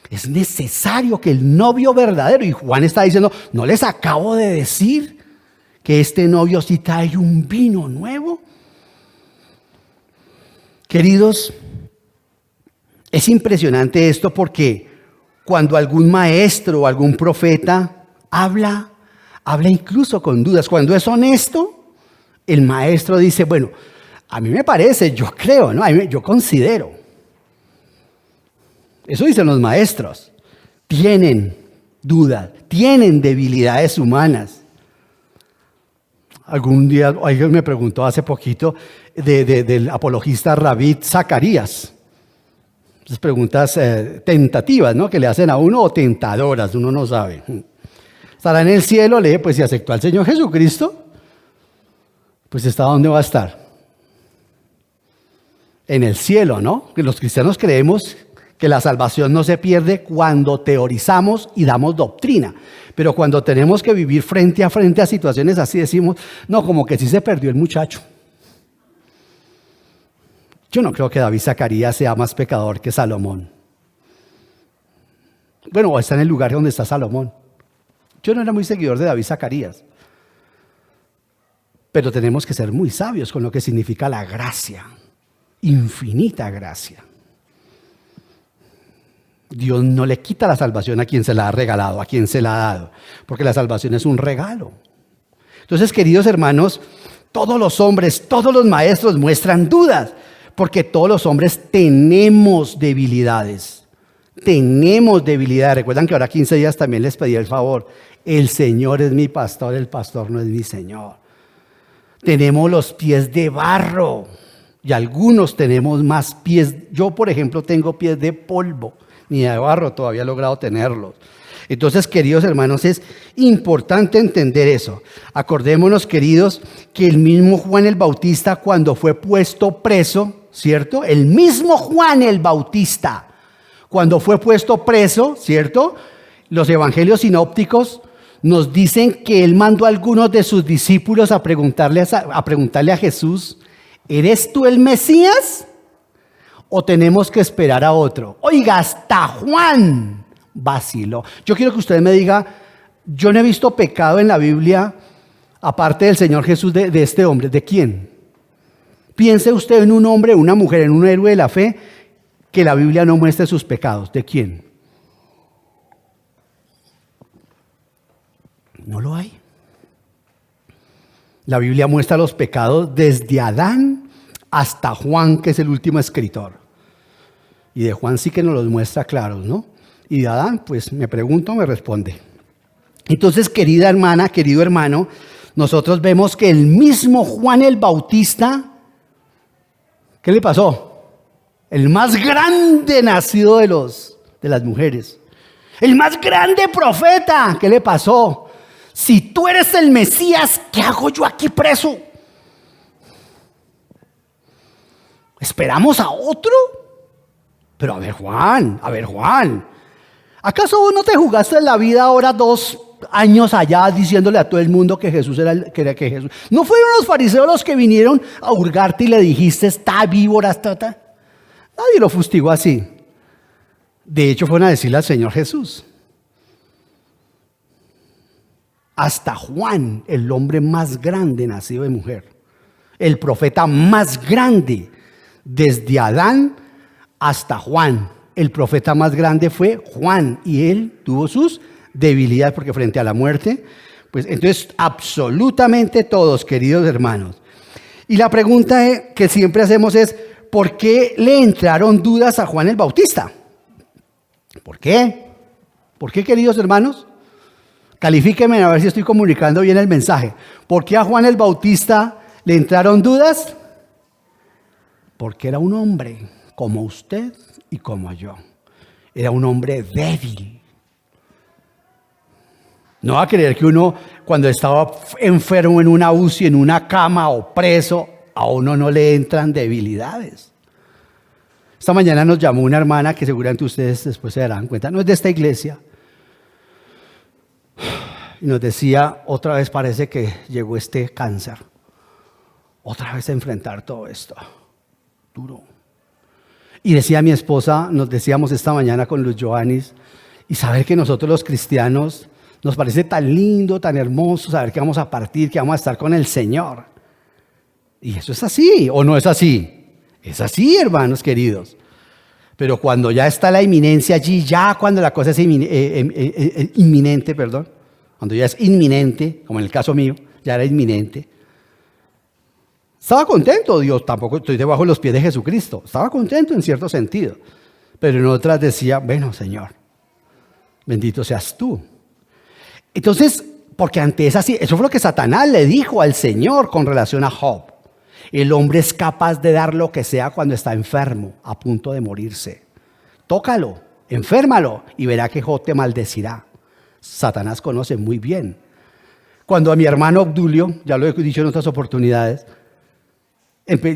Es necesario que el novio verdadero, y Juan está diciendo, ¿no les acabo de decir que este novio sí trae un vino nuevo? Queridos, es impresionante esto porque cuando algún maestro o algún profeta habla incluso con dudas. Cuando es honesto, el maestro dice, bueno, a mí me parece, yo creo, ¿no? Yo considero. Eso dicen los maestros. Tienen dudas, tienen debilidades humanas. Algún día alguien me preguntó hace poquito del apologista Rabí Zacarías. Esas preguntas tentativas, ¿no? Que le hacen a uno o tentadoras, uno no sabe. ¿Estará en el cielo? Le dije, pues si aceptó al Señor Jesucristo, pues ¿está dónde va a estar? En el cielo, ¿no? Que los cristianos creemos que la salvación no se pierde cuando teorizamos y damos doctrina. Pero cuando tenemos que vivir frente a situaciones así, decimos, no, como que sí se perdió el muchacho. Yo no creo que David Zacarías sea más pecador que Salomón. Bueno, está en el lugar donde está Salomón. Yo no era muy seguidor de David Zacarías. Pero tenemos que ser muy sabios con lo que significa la gracia. Infinita gracia. Dios no le quita la salvación a quien se la ha regalado, a quien se la ha dado, porque la salvación es un regalo. Entonces, queridos hermanos, todos los hombres, todos los maestros muestran dudas, porque todos los hombres tenemos debilidades. Tenemos debilidades. Recuerdan que ahora 15 días también les pedí el favor. El Señor es mi pastor, el pastor no es mi Señor. Tenemos los pies de barro y algunos tenemos más pies. Yo, por ejemplo, tengo pies de polvo. Ni de barro todavía he logrado tenerlos. Entonces, queridos hermanos, es importante entender eso. Acordémonos, queridos, que el mismo Juan el Bautista, cuando fue puesto preso, ¿cierto? El mismo Juan el Bautista, cuando fue puesto preso, ¿cierto? Los evangelios sinópticos nos dicen que él mandó a algunos de sus discípulos a preguntarle a Jesús, ¿eres tú el Mesías? ¿O tenemos que esperar a otro? Oiga, hasta Juan vaciló. Yo quiero que usted me diga, yo no he visto pecado en la Biblia, aparte del Señor Jesús, de este hombre. ¿De quién? Piense usted en un hombre, una mujer, en un héroe de la fe, que la Biblia no muestre sus pecados. ¿De quién? No lo hay. La Biblia muestra los pecados desde Adán hasta Juan, que es el último escritor. Y de Juan sí que nos los muestra claros, ¿no? Y de Adán, pues me pregunto, me responde. Entonces, querida hermana, querido hermano, nosotros vemos que el mismo Juan el Bautista, ¿qué le pasó? El más grande nacido de las mujeres. El más grande profeta, ¿qué le pasó? Si tú eres el Mesías, ¿qué hago yo aquí preso? ¿Esperamos a otro? Pero a ver, Juan, ¿acaso vos no te jugaste la vida ahora 2 años allá diciéndole a todo el mundo que Jesús era que Jesús? ¿No fueron los fariseos los que vinieron a hurgarte y le dijiste, está víbora, está? Nadie lo fustigó así. De hecho, fueron a decirle al Señor Jesús. Hasta Juan, el hombre más grande nacido de mujer, el profeta más grande, desde Adán hasta Juan. El profeta más grande fue Juan y él tuvo sus debilidades porque frente a la muerte, pues entonces absolutamente todos, queridos hermanos. Y la pregunta que siempre hacemos es, ¿por qué le entraron dudas a Juan el Bautista? ¿Por qué? ¿Por qué, queridos hermanos? Califíquenme a ver si estoy comunicando bien el mensaje. ¿Por qué a Juan el Bautista le entraron dudas? Porque era un hombre como usted y como yo. Era un hombre débil. No va a creer que uno, cuando estaba enfermo en una UCI, en una cama o preso, a uno no le entran debilidades. Esta mañana nos llamó una hermana que seguramente ustedes después se darán cuenta, no es de esta iglesia. Y nos decía, otra vez parece que llegó este cáncer. Otra vez a enfrentar todo esto. Duro. Y decía mi esposa, nos decíamos esta mañana con los Joanis, y saber que nosotros los cristianos nos parece tan lindo, tan hermoso, saber que vamos a partir, que vamos a estar con el Señor. Y eso es así, ¿o no es así? Es así, hermanos queridos. Pero cuando ya está la inminencia allí, ya cuando la cosa es inminente, cuando ya es inminente, como en el caso mío, ya era inminente. Estaba contento, Dios, tampoco estoy debajo de los pies de Jesucristo. Estaba contento en cierto sentido. Pero en otras decía, bueno, Señor, bendito seas tú. Entonces, porque ante esa, eso fue lo que Satanás le dijo al Señor con relación a Job. El hombre es capaz de dar lo que sea cuando está enfermo, a punto de morirse. Tócalo, enférmalo y verá que Job te maldecirá. Satanás conoce muy bien. Cuando a mi hermano Obdulio, ya lo he dicho en otras oportunidades,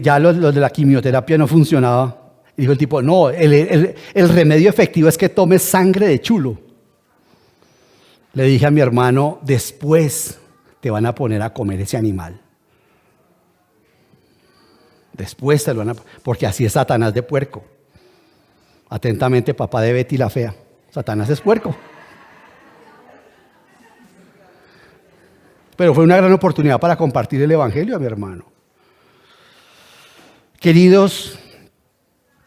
ya lo de la quimioterapia no funcionaba. Y dijo el tipo, no, el remedio efectivo es que tomes sangre de chulo. Le dije a mi hermano, después te van a poner a comer ese animal. Después te lo van a... Porque así es Satanás de puerco. Atentamente, papá de Betty la fea. Satanás es puerco. Pero fue una gran oportunidad para compartir el evangelio a mi hermano. Queridos,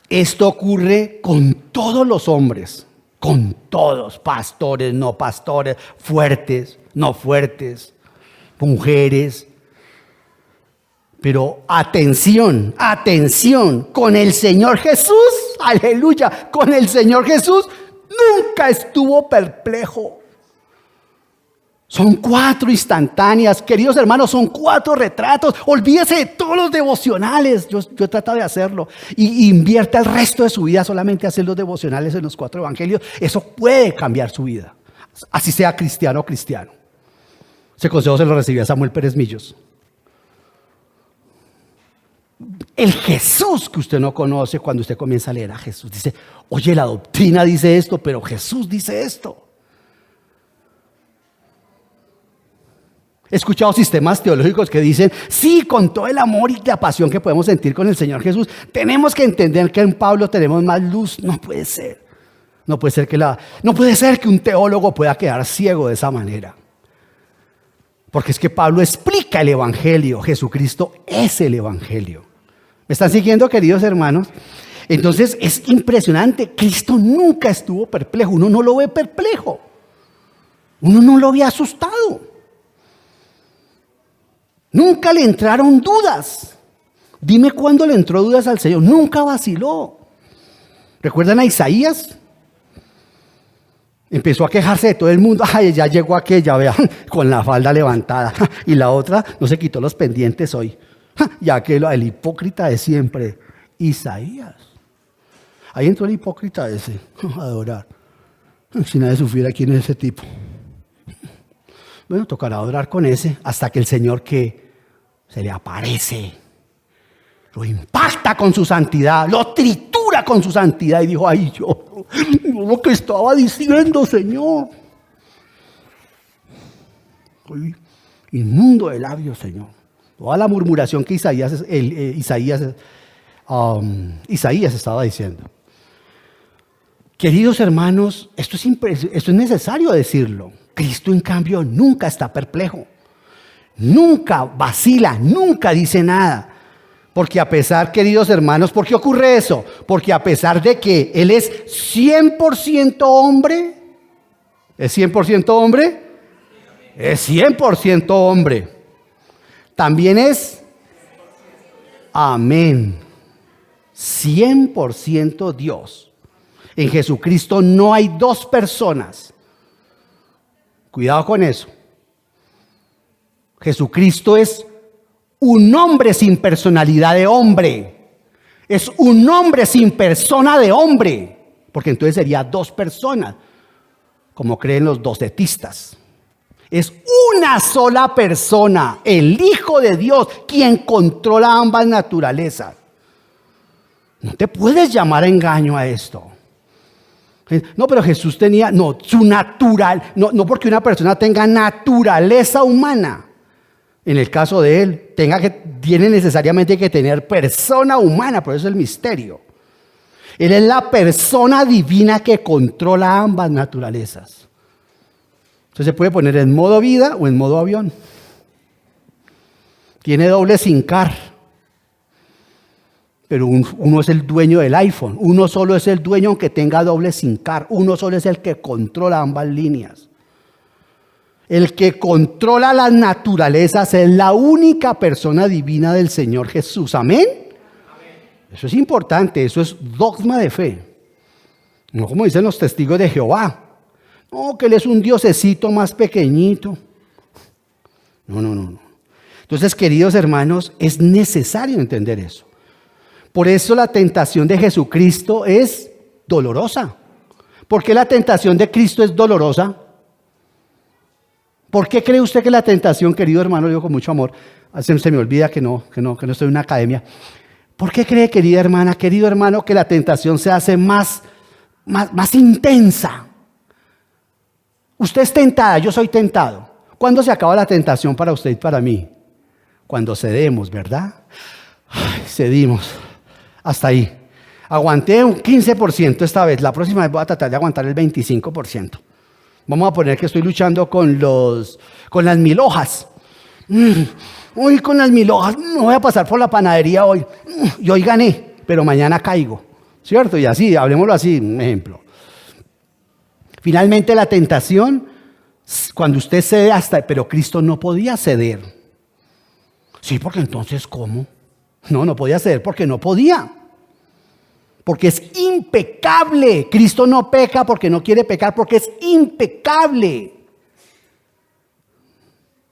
esto ocurre con todos los hombres, con todos, pastores, no pastores, fuertes, no fuertes, mujeres. Pero atención, atención, con el Señor Jesús, aleluya, con el Señor Jesús nunca estuvo perplejo. Son 4 instantáneas, queridos hermanos, son 4 retratos. Olvídese de todos los devocionales. Yo he tratado de hacerlo. Y invierta el resto de su vida solamente a hacer los devocionales en los 4 evangelios. Eso puede cambiar su vida. Así sea cristiano o cristiano. Ese consejo se lo recibí a Samuel Pérez Millos. El Jesús que usted no conoce, cuando usted comienza a leer a Jesús, dice, oye, la doctrina dice esto, pero Jesús dice esto. He escuchado sistemas teológicos que dicen, sí, con todo el amor y la pasión que podemos sentir con el Señor Jesús, tenemos que entender que en Pablo tenemos más luz. No puede ser. No puede ser que un teólogo pueda quedar ciego de esa manera. Porque es que Pablo explica el evangelio. Jesucristo es el evangelio. ¿Me están siguiendo, queridos hermanos? Entonces es impresionante. Cristo nunca estuvo perplejo. Uno no lo ve perplejo. Uno no lo ve asustado. Nunca le entraron dudas. Dime cuándo le entró dudas al Señor. Nunca vaciló. ¿Recuerdan a Isaías? Empezó a quejarse de todo el mundo. Ay, ya llegó aquella, vean, con la falda levantada. Y la otra no se quitó los pendientes hoy. Ya que el hipócrita de siempre, Isaías. Ahí entró el hipócrita ese, a adorar. Si nadie supiera quién es ese tipo. Bueno, tocará adorar con ese hasta que el Señor que se le aparece, lo impacta con su santidad, lo tritura con su santidad y dijo, ay, yo lo que estaba diciendo, Señor. Soy inmundo de labios, Señor. Toda la murmuración que Isaías estaba diciendo. Queridos hermanos, esto es necesario decirlo. Cristo, en cambio, nunca está perplejo. Nunca vacila, nunca dice nada. Porque a pesar, queridos hermanos, ¿por qué ocurre eso? Porque a pesar de que Él es 100% hombre, ¿es 100% hombre? Es 100% hombre. También es, amén, 100% Dios. En Jesucristo no hay dos personas. Cuidado con eso. Jesucristo es un hombre sin personalidad de hombre. Es un hombre sin persona de hombre. Porque entonces sería dos personas, como creen los docetistas. Es una sola persona, el Hijo de Dios, quien controla ambas naturalezas. No te puedes llamar a engaño a esto. No, pero Jesús tenía, no, su natural, no porque una persona tenga naturaleza humana. En el caso de Él, tiene necesariamente que tener persona humana, por eso es el misterio. Él es la persona divina que controla ambas naturalezas. Entonces se puede poner en modo vida o en modo avión. Tiene doble SIM-card. Pero uno es el dueño del iPhone. Uno solo es el dueño aunque tenga doble SIM-card. Uno solo es el que controla ambas líneas. El que controla las naturalezas es la única persona divina del Señor Jesús. ¿Amén? Eso es importante, eso es dogma de fe. No como dicen los testigos de Jehová. No, que Él es un diosecito más pequeñito. No. Entonces, queridos hermanos, es necesario entender eso. Por eso la tentación de Jesucristo es dolorosa. ¿Por qué la tentación de Cristo es dolorosa? ¿Por qué cree usted que la tentación, querido hermano, lo digo con mucho amor, se me olvida que no estoy en una academia. ¿Por qué cree, querida hermana, querido hermano, que la tentación se hace más intensa? Usted es tentada, yo soy tentado. ¿Cuándo se acaba la tentación para usted y para mí? Cuando cedemos, ¿verdad? Ay, cedimos. Hasta ahí. Aguanté un 15% esta vez. La próxima vez voy a tratar de aguantar el 25%. Vamos a poner que estoy luchando con las 1000 hojas. Hoy con las 1000 hojas, me voy a pasar por la panadería hoy. Y hoy gané, pero mañana caigo. ¿Cierto? Y así, hablemoslo así, un ejemplo. Finalmente la tentación, cuando usted cede pero Cristo no podía ceder. Sí, porque entonces, ¿cómo? No podía ceder porque no podía. Porque es impecable. Cristo no peca porque no quiere pecar, porque es impecable.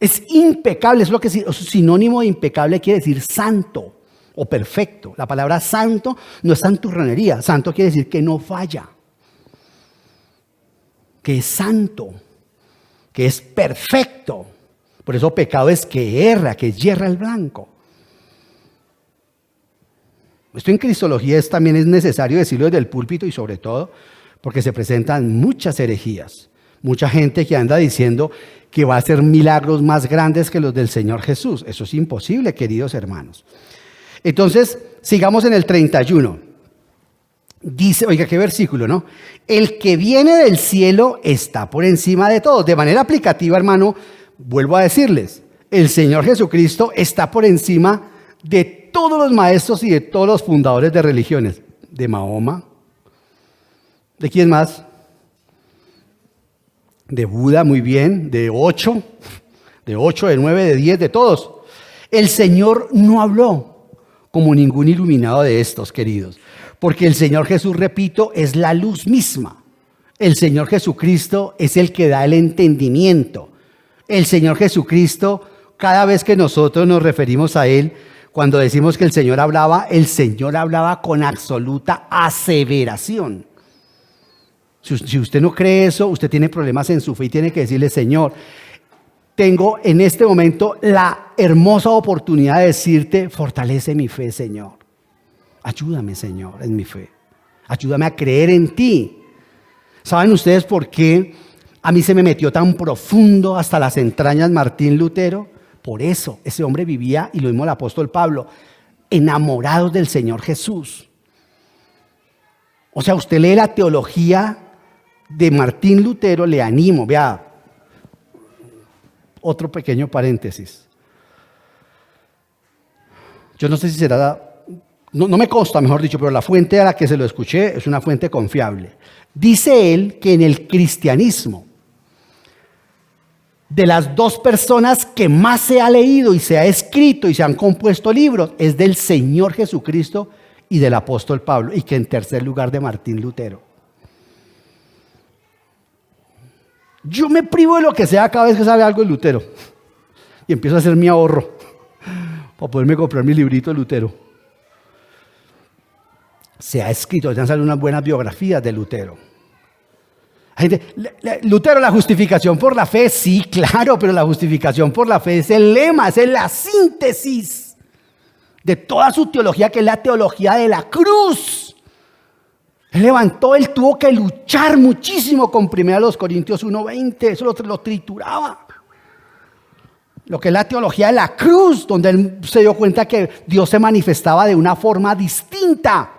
Es impecable, es lo que es sinónimo de impecable, quiere decir santo o perfecto. La palabra santo no es santurronería, santo quiere decir que no falla, que es santo, que es perfecto. Por eso pecado es que erra, que yerra el blanco. Esto en cristología también es necesario decirlo desde el púlpito y sobre todo porque se presentan muchas herejías. Mucha gente que anda diciendo que va a hacer milagros más grandes que los del Señor Jesús. Eso es imposible, queridos hermanos. Entonces, sigamos en el 31. Dice, oiga, qué versículo, ¿no? El que viene del cielo está por encima de todos. De manera aplicativa, hermano, vuelvo a decirles, el Señor Jesucristo está por encima de todos los maestros y de todos los fundadores de religiones. De Mahoma. ¿De quién más? De Buda, muy bien. De 8, de 9, de 10, de todos. El Señor no habló como ningún iluminado de estos, queridos. Porque el Señor Jesús, repito, es la luz misma. El Señor Jesucristo es el que da el entendimiento. El Señor Jesucristo, cada vez que nosotros nos referimos a Él, cuando decimos que el Señor hablaba con absoluta aseveración. Si usted no cree eso, usted tiene problemas en su fe y tiene que decirle, Señor, tengo en este momento la hermosa oportunidad de decirte, fortalece mi fe, Señor. Ayúdame, Señor, en mi fe. Ayúdame a creer en ti. ¿Saben ustedes por qué a mí se me metió tan profundo hasta las entrañas Martín Lutero? Por eso, ese hombre vivía, y lo mismo el apóstol Pablo, enamorados del Señor Jesús. O sea, usted lee la teología de Martín Lutero, le animo, vea, otro pequeño paréntesis. Yo no sé si será, no me consta, mejor dicho, pero la fuente a la que se lo escuché es una fuente confiable. Dice él que en el cristianismo, de las dos personas que más se ha leído y se ha escrito y se han compuesto libros, es del Señor Jesucristo y del apóstol Pablo, y que en tercer lugar de Martín Lutero. Yo me privo de lo que sea cada vez que sale algo de Lutero y empiezo a hacer mi ahorro para poderme comprar mi librito de Lutero. Se ha escrito, ya han salido unas buenas biografías de Lutero. Lutero, la justificación por la fe, sí, claro, pero la justificación por la fe es el lema, es la síntesis de toda su teología, que es la teología de la cruz. Él tuvo que luchar muchísimo con 1 Corintios 1:20, eso lo trituraba. Lo que es la teología de la cruz, donde él se dio cuenta que Dios se manifestaba de una forma distinta.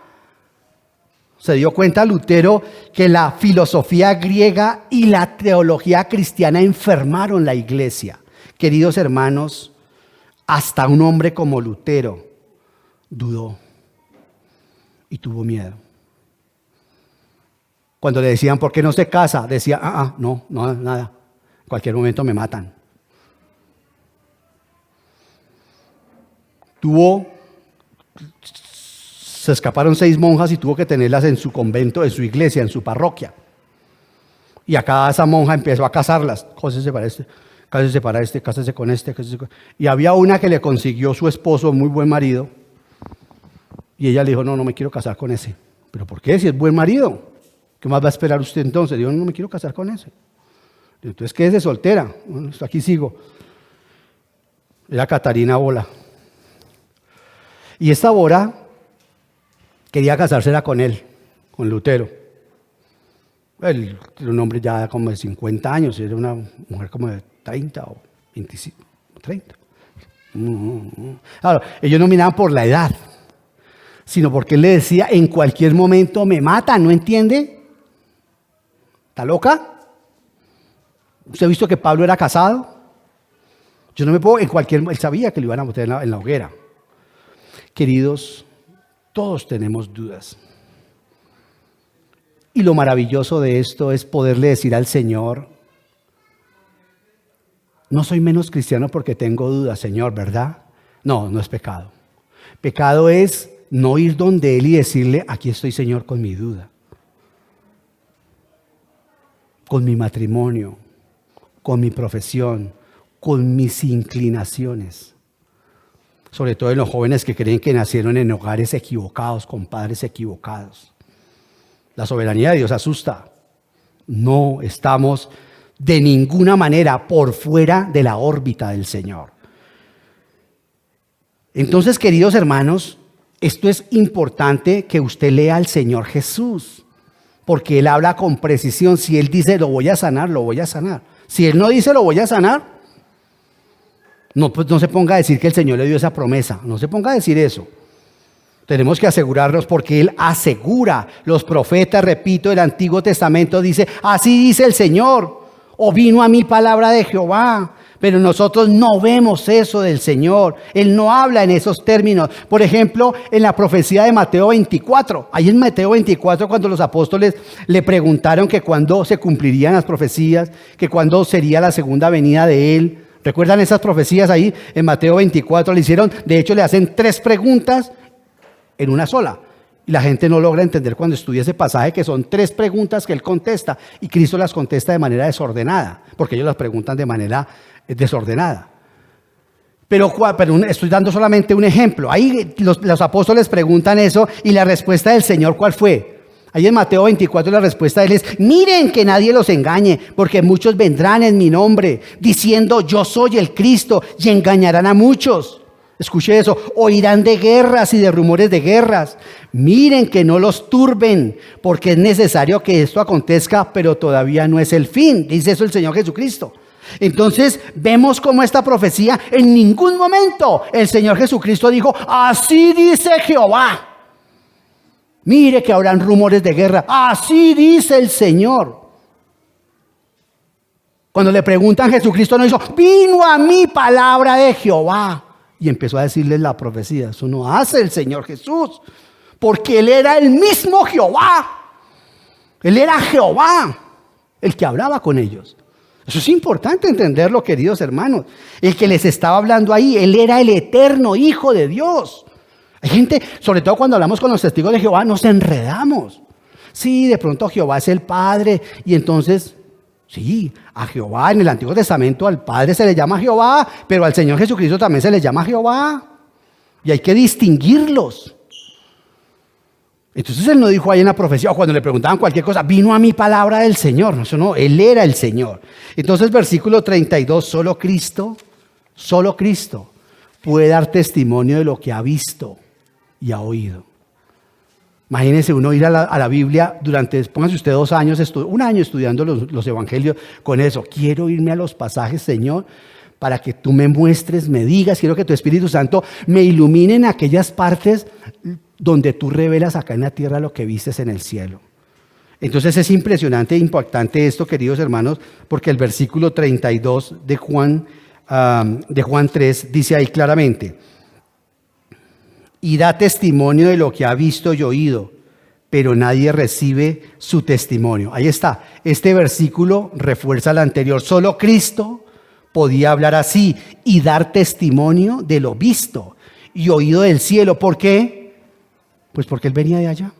Se dio cuenta Lutero que la filosofía griega y la teología cristiana enfermaron la iglesia. Queridos hermanos, hasta un hombre como Lutero dudó y tuvo miedo. Cuando le decían, ¿por qué no se casa? Decía, no, nada. En cualquier momento me matan. Se escaparon 6 monjas y tuvo que tenerlas en su convento, en su iglesia, en su parroquia. Y a cada esa monja empezó a casarlas. Cásese para este, cásese para este, cásese con este, cásese con... Y había una que le consiguió su esposo, muy buen marido. Y ella le dijo, no me quiero casar con ese. ¿Pero por qué? Si es buen marido. ¿Qué más va a esperar usted entonces? Dijo, no me quiero casar con ese. Entonces quédese soltera. Bueno, aquí sigo. Era Catarina Bola. Y esta Bola quería casársela con él, con Lutero. Él era un hombre ya como de 50 años, era una mujer como de 30 o 25, 30. Claro, ellos no miraban por la edad, sino porque él le decía, en cualquier momento me matan, ¿no entiende? ¿Está loca? ¿Usted ha visto que Pablo era casado? Yo no me puedo, él sabía que lo iban a meter en la hoguera. Queridos, todos tenemos dudas. Y lo maravilloso de esto es poderle decir al Señor, no soy menos cristiano porque tengo dudas, Señor, ¿verdad? No es pecado. Pecado es no ir donde Él y decirle, aquí estoy, Señor, con mi duda, con mi matrimonio, con mi profesión, con mis inclinaciones. Sobre todo en los jóvenes que creen que nacieron en hogares equivocados, con padres equivocados. La soberanía de Dios asusta. No estamos de ninguna manera por fuera de la órbita del Señor. Entonces, queridos hermanos, esto es importante que usted lea al Señor Jesús, porque Él habla con precisión. Si Él dice, lo voy a sanar, lo voy a sanar. Si Él no dice, lo voy a sanar, no se ponga a decir que el Señor le dio esa promesa. No se ponga a decir eso. Tenemos que asegurarnos porque Él asegura. Los profetas, repito, el Antiguo Testamento dice, así dice el Señor, o vino a mí palabra de Jehová. Pero nosotros no vemos eso del Señor. Él no habla en esos términos. Por ejemplo, en la profecía de Mateo 24. Ahí en Mateo 24, cuando los apóstoles le preguntaron que cuándo se cumplirían las profecías, que cuándo sería la segunda venida de Él. ¿Recuerdan esas profecías ahí? En Mateo 24 le hicieron, de hecho le hacen 3 preguntas en una sola. Y la gente no logra entender cuando estudia ese pasaje que son 3 preguntas que Él contesta y Cristo las contesta de manera desordenada, porque ellos las preguntan de manera desordenada. Pero estoy dando solamente un ejemplo. Ahí los apóstoles preguntan eso y la respuesta del Señor, ¿cuál fue? Ahí en Mateo 24 la respuesta de Él es, miren que nadie los engañe, porque muchos vendrán en mi nombre, diciendo yo soy el Cristo, y engañarán a muchos. Escuche eso, oirán de guerras y de rumores de guerras. Miren que no los turben, porque es necesario que esto acontezca, pero todavía no es el fin. Dice eso el Señor Jesucristo. Entonces vemos cómo esta profecía, en ningún momento el Señor Jesucristo dijo, así dice Jehová. Mire que habrán rumores de guerra. Así dice el Señor. Cuando le preguntan, Jesucristo no hizo, vino a mí palabra de Jehová. Y empezó a decirles la profecía. Eso no hace el Señor Jesús, porque Él era el mismo Jehová. Él era Jehová, el que hablaba con ellos. Eso es importante entenderlo, queridos hermanos. El que les estaba hablando ahí, Él era el eterno Hijo de Dios. Hay gente, sobre todo cuando hablamos con los testigos de Jehová, nos enredamos. Sí, de pronto Jehová es el Padre, y entonces, sí, a Jehová en el Antiguo Testamento al Padre se le llama Jehová, pero al Señor Jesucristo también se le llama Jehová. Y hay que distinguirlos. Entonces Él no dijo ahí en la profecía, o cuando le preguntaban cualquier cosa, vino a mí palabra del Señor. No, eso no, Él era el Señor. Entonces versículo 32, solo Cristo puede dar testimonio de lo que ha visto y ha oído. Imagínense uno ir a la Biblia durante, pónganse usted 2 años, un año estudiando los evangelios con eso. Quiero irme a los pasajes, Señor, para que tú me muestres, me digas, quiero que tu Espíritu Santo me ilumine en aquellas partes donde tú revelas acá en la tierra lo que vistes en el cielo. Entonces es impresionante e impactante esto, queridos hermanos, porque el versículo 32 de Juan 3 dice ahí claramente: y da testimonio de lo que ha visto y oído, pero nadie recibe su testimonio. Ahí está, este versículo refuerza el anterior. Solo Cristo podía hablar así y dar testimonio de lo visto y oído del cielo. ¿Por qué? Pues porque Él venía de allá.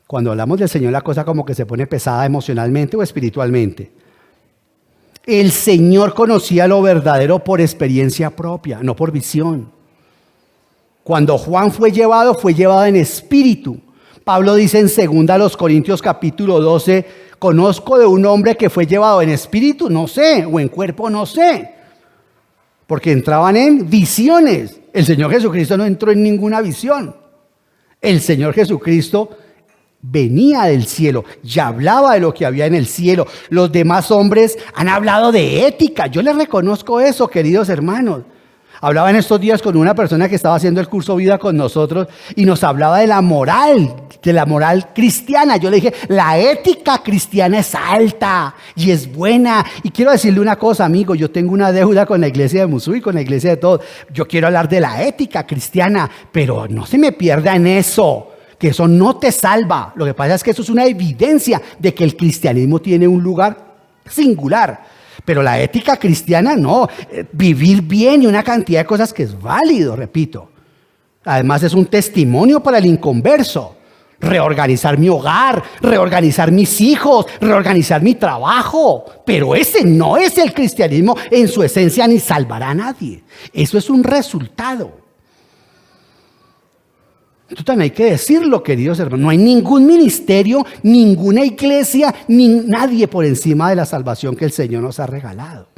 Cuando hablamos del Señor, la cosa como que se pone pesada emocionalmente o espiritualmente. El Señor conocía lo verdadero por experiencia propia, no por visión. Cuando Juan fue llevado en espíritu. Pablo dice en 2 Corintios capítulo 12, conozco de un hombre que fue llevado en espíritu, no sé, o en cuerpo, no sé. Porque entraban en visiones. El Señor Jesucristo no entró en ninguna visión. El Señor Jesucristo venía del cielo y hablaba de lo que había en el cielo. Los demás hombres han hablado de ética. Yo les reconozco eso, queridos hermanos. Hablaba en estos días con una persona que estaba haciendo el curso Vida con nosotros y nos hablaba de la moral cristiana. Yo le dije, la ética cristiana es alta y es buena. Y quiero decirle una cosa, amigo, yo tengo una deuda con la iglesia de Musú y con la iglesia de todos. Yo quiero hablar de la ética cristiana, pero no se me pierda en eso, que eso no te salva. Lo que pasa es que eso es una evidencia de que el cristianismo tiene un lugar singular. Pero la ética cristiana no, vivir bien y una cantidad de cosas que es válido, repito. Además es un testimonio para el inconverso. Reorganizar mi hogar, reorganizar mis hijos, reorganizar mi trabajo. Pero ese no es el cristianismo en su esencia ni salvará a nadie. Eso es un resultado. Esto también hay que decirlo, queridos hermanos. No hay ningún ministerio, ninguna iglesia, ni nadie por encima de la salvación que el Señor nos ha regalado.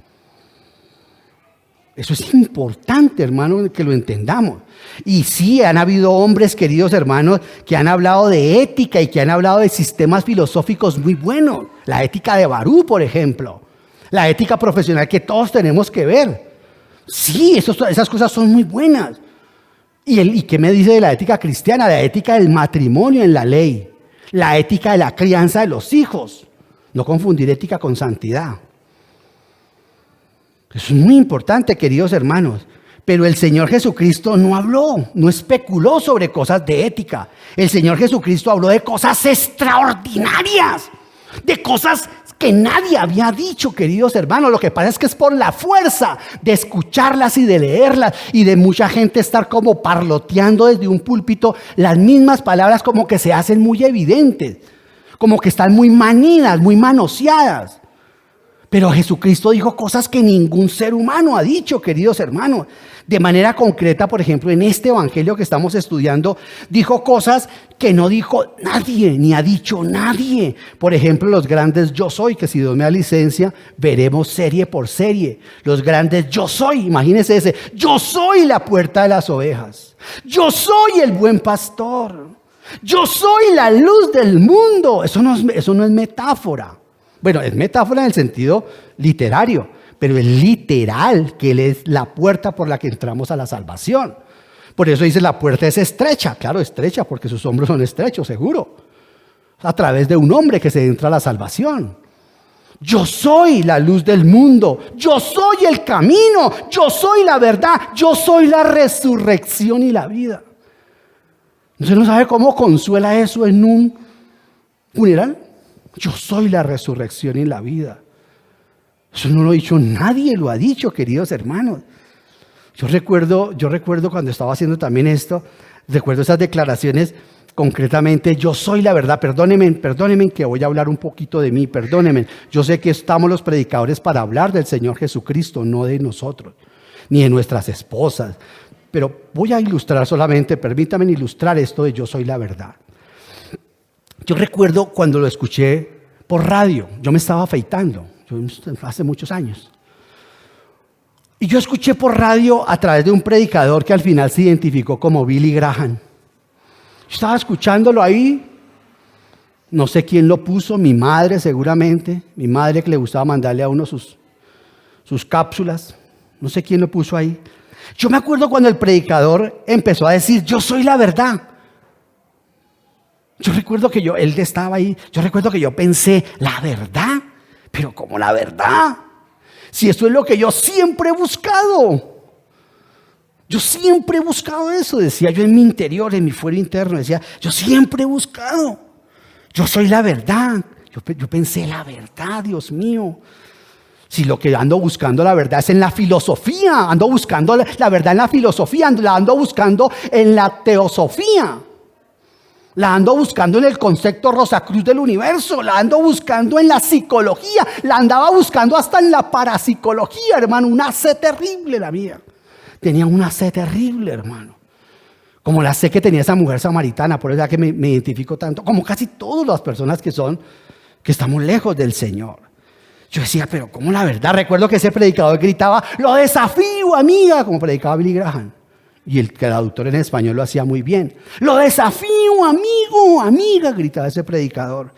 Eso es importante, hermano, que lo entendamos. Y sí, han habido hombres, queridos hermanos, que han hablado de ética y que han hablado de sistemas filosóficos muy buenos. La ética de Barú, por ejemplo. La ética profesional que todos tenemos que ver. Sí, esas cosas son muy buenas. ¿Y qué me dice de la ética cristiana? La ética del matrimonio en la ley. La ética de la crianza de los hijos. No confundir ética con santidad. Eso es muy importante, queridos hermanos. Pero el Señor Jesucristo no habló, no especuló sobre cosas de ética. El Señor Jesucristo habló de cosas extraordinarias. De cosas que nadie había dicho, queridos hermanos. Lo que pasa es que es por la fuerza de escucharlas y de leerlas y de mucha gente estar como parloteando desde un púlpito las mismas palabras, como que se hacen muy evidentes, como que están muy manidas, muy manoseadas. Pero Jesucristo dijo cosas que ningún ser humano ha dicho, queridos hermanos. De manera concreta, por ejemplo, en este evangelio que estamos estudiando, dijo cosas que no dijo nadie, ni ha dicho nadie. Por ejemplo, los grandes yo soy, que si Dios me da licencia, veremos serie por serie. Los grandes yo soy, imagínense ese. Yo soy la puerta de las ovejas. Yo soy el buen pastor. Yo soy la luz del mundo. Eso no es metáfora. Bueno, es metáfora en el sentido literario, pero es literal que Él es la puerta por la que entramos a la salvación. Por eso dice la puerta es estrecha. Claro, estrecha porque sus hombros son estrechos, seguro. A través de un hombre que se entra a la salvación. Yo soy la luz del mundo, yo soy el camino, yo soy la verdad, yo soy la resurrección y la vida. ¿Usted no sabe cómo consuela eso en un funeral? Yo soy la resurrección y la vida. Eso no lo ha dicho nadie, lo ha dicho, queridos hermanos. Yo recuerdo cuando estaba haciendo también esto, recuerdo esas declaraciones. Concretamente, yo soy la verdad. Perdónenme que voy a hablar un poquito de mí, perdónenme. Yo sé que estamos los predicadores para hablar del Señor Jesucristo, no de nosotros, ni de nuestras esposas. Pero voy a ilustrar solamente, permítanme ilustrar esto de yo soy la verdad. Yo recuerdo cuando lo escuché por radio, yo me estaba afeitando, hace muchos años. Y yo escuché por radio a través de un predicador que al final se identificó como Billy Graham. Estaba escuchándolo ahí, no sé quién lo puso, mi madre seguramente, mi madre que le gustaba mandarle a uno sus cápsulas, no sé quién lo puso ahí. Yo me acuerdo cuando el predicador empezó a decir, yo soy la verdad. Yo recuerdo que él estaba ahí, yo recuerdo que yo pensé, ¿la verdad? Pero ¿cómo la verdad? Si eso es lo que yo siempre he buscado. Yo siempre he buscado eso, decía yo en mi interior, en mi fuero interno, decía, yo siempre he buscado, yo soy la verdad. Yo pensé, la verdad, Dios mío. Si lo que ando buscando la verdad es en la filosofía, ando buscando la verdad en la filosofía, la ando buscando en la teosofía, la ando buscando en el concepto Rosacruz del universo, la ando buscando en la psicología, la andaba buscando hasta en la parapsicología, hermano, una sed terrible la mía. Tenía una sed terrible, hermano. Como la sed que tenía esa mujer samaritana, por eso es que me identifico tanto, como casi todas las personas que estamos lejos del Señor. Yo decía, pero ¿cómo la verdad? Recuerdo que ese predicador gritaba, lo desafío, amiga, como predicaba Billy Graham. Y el traductor en español lo hacía muy bien. Lo desafío, amigo, amiga, gritaba ese predicador.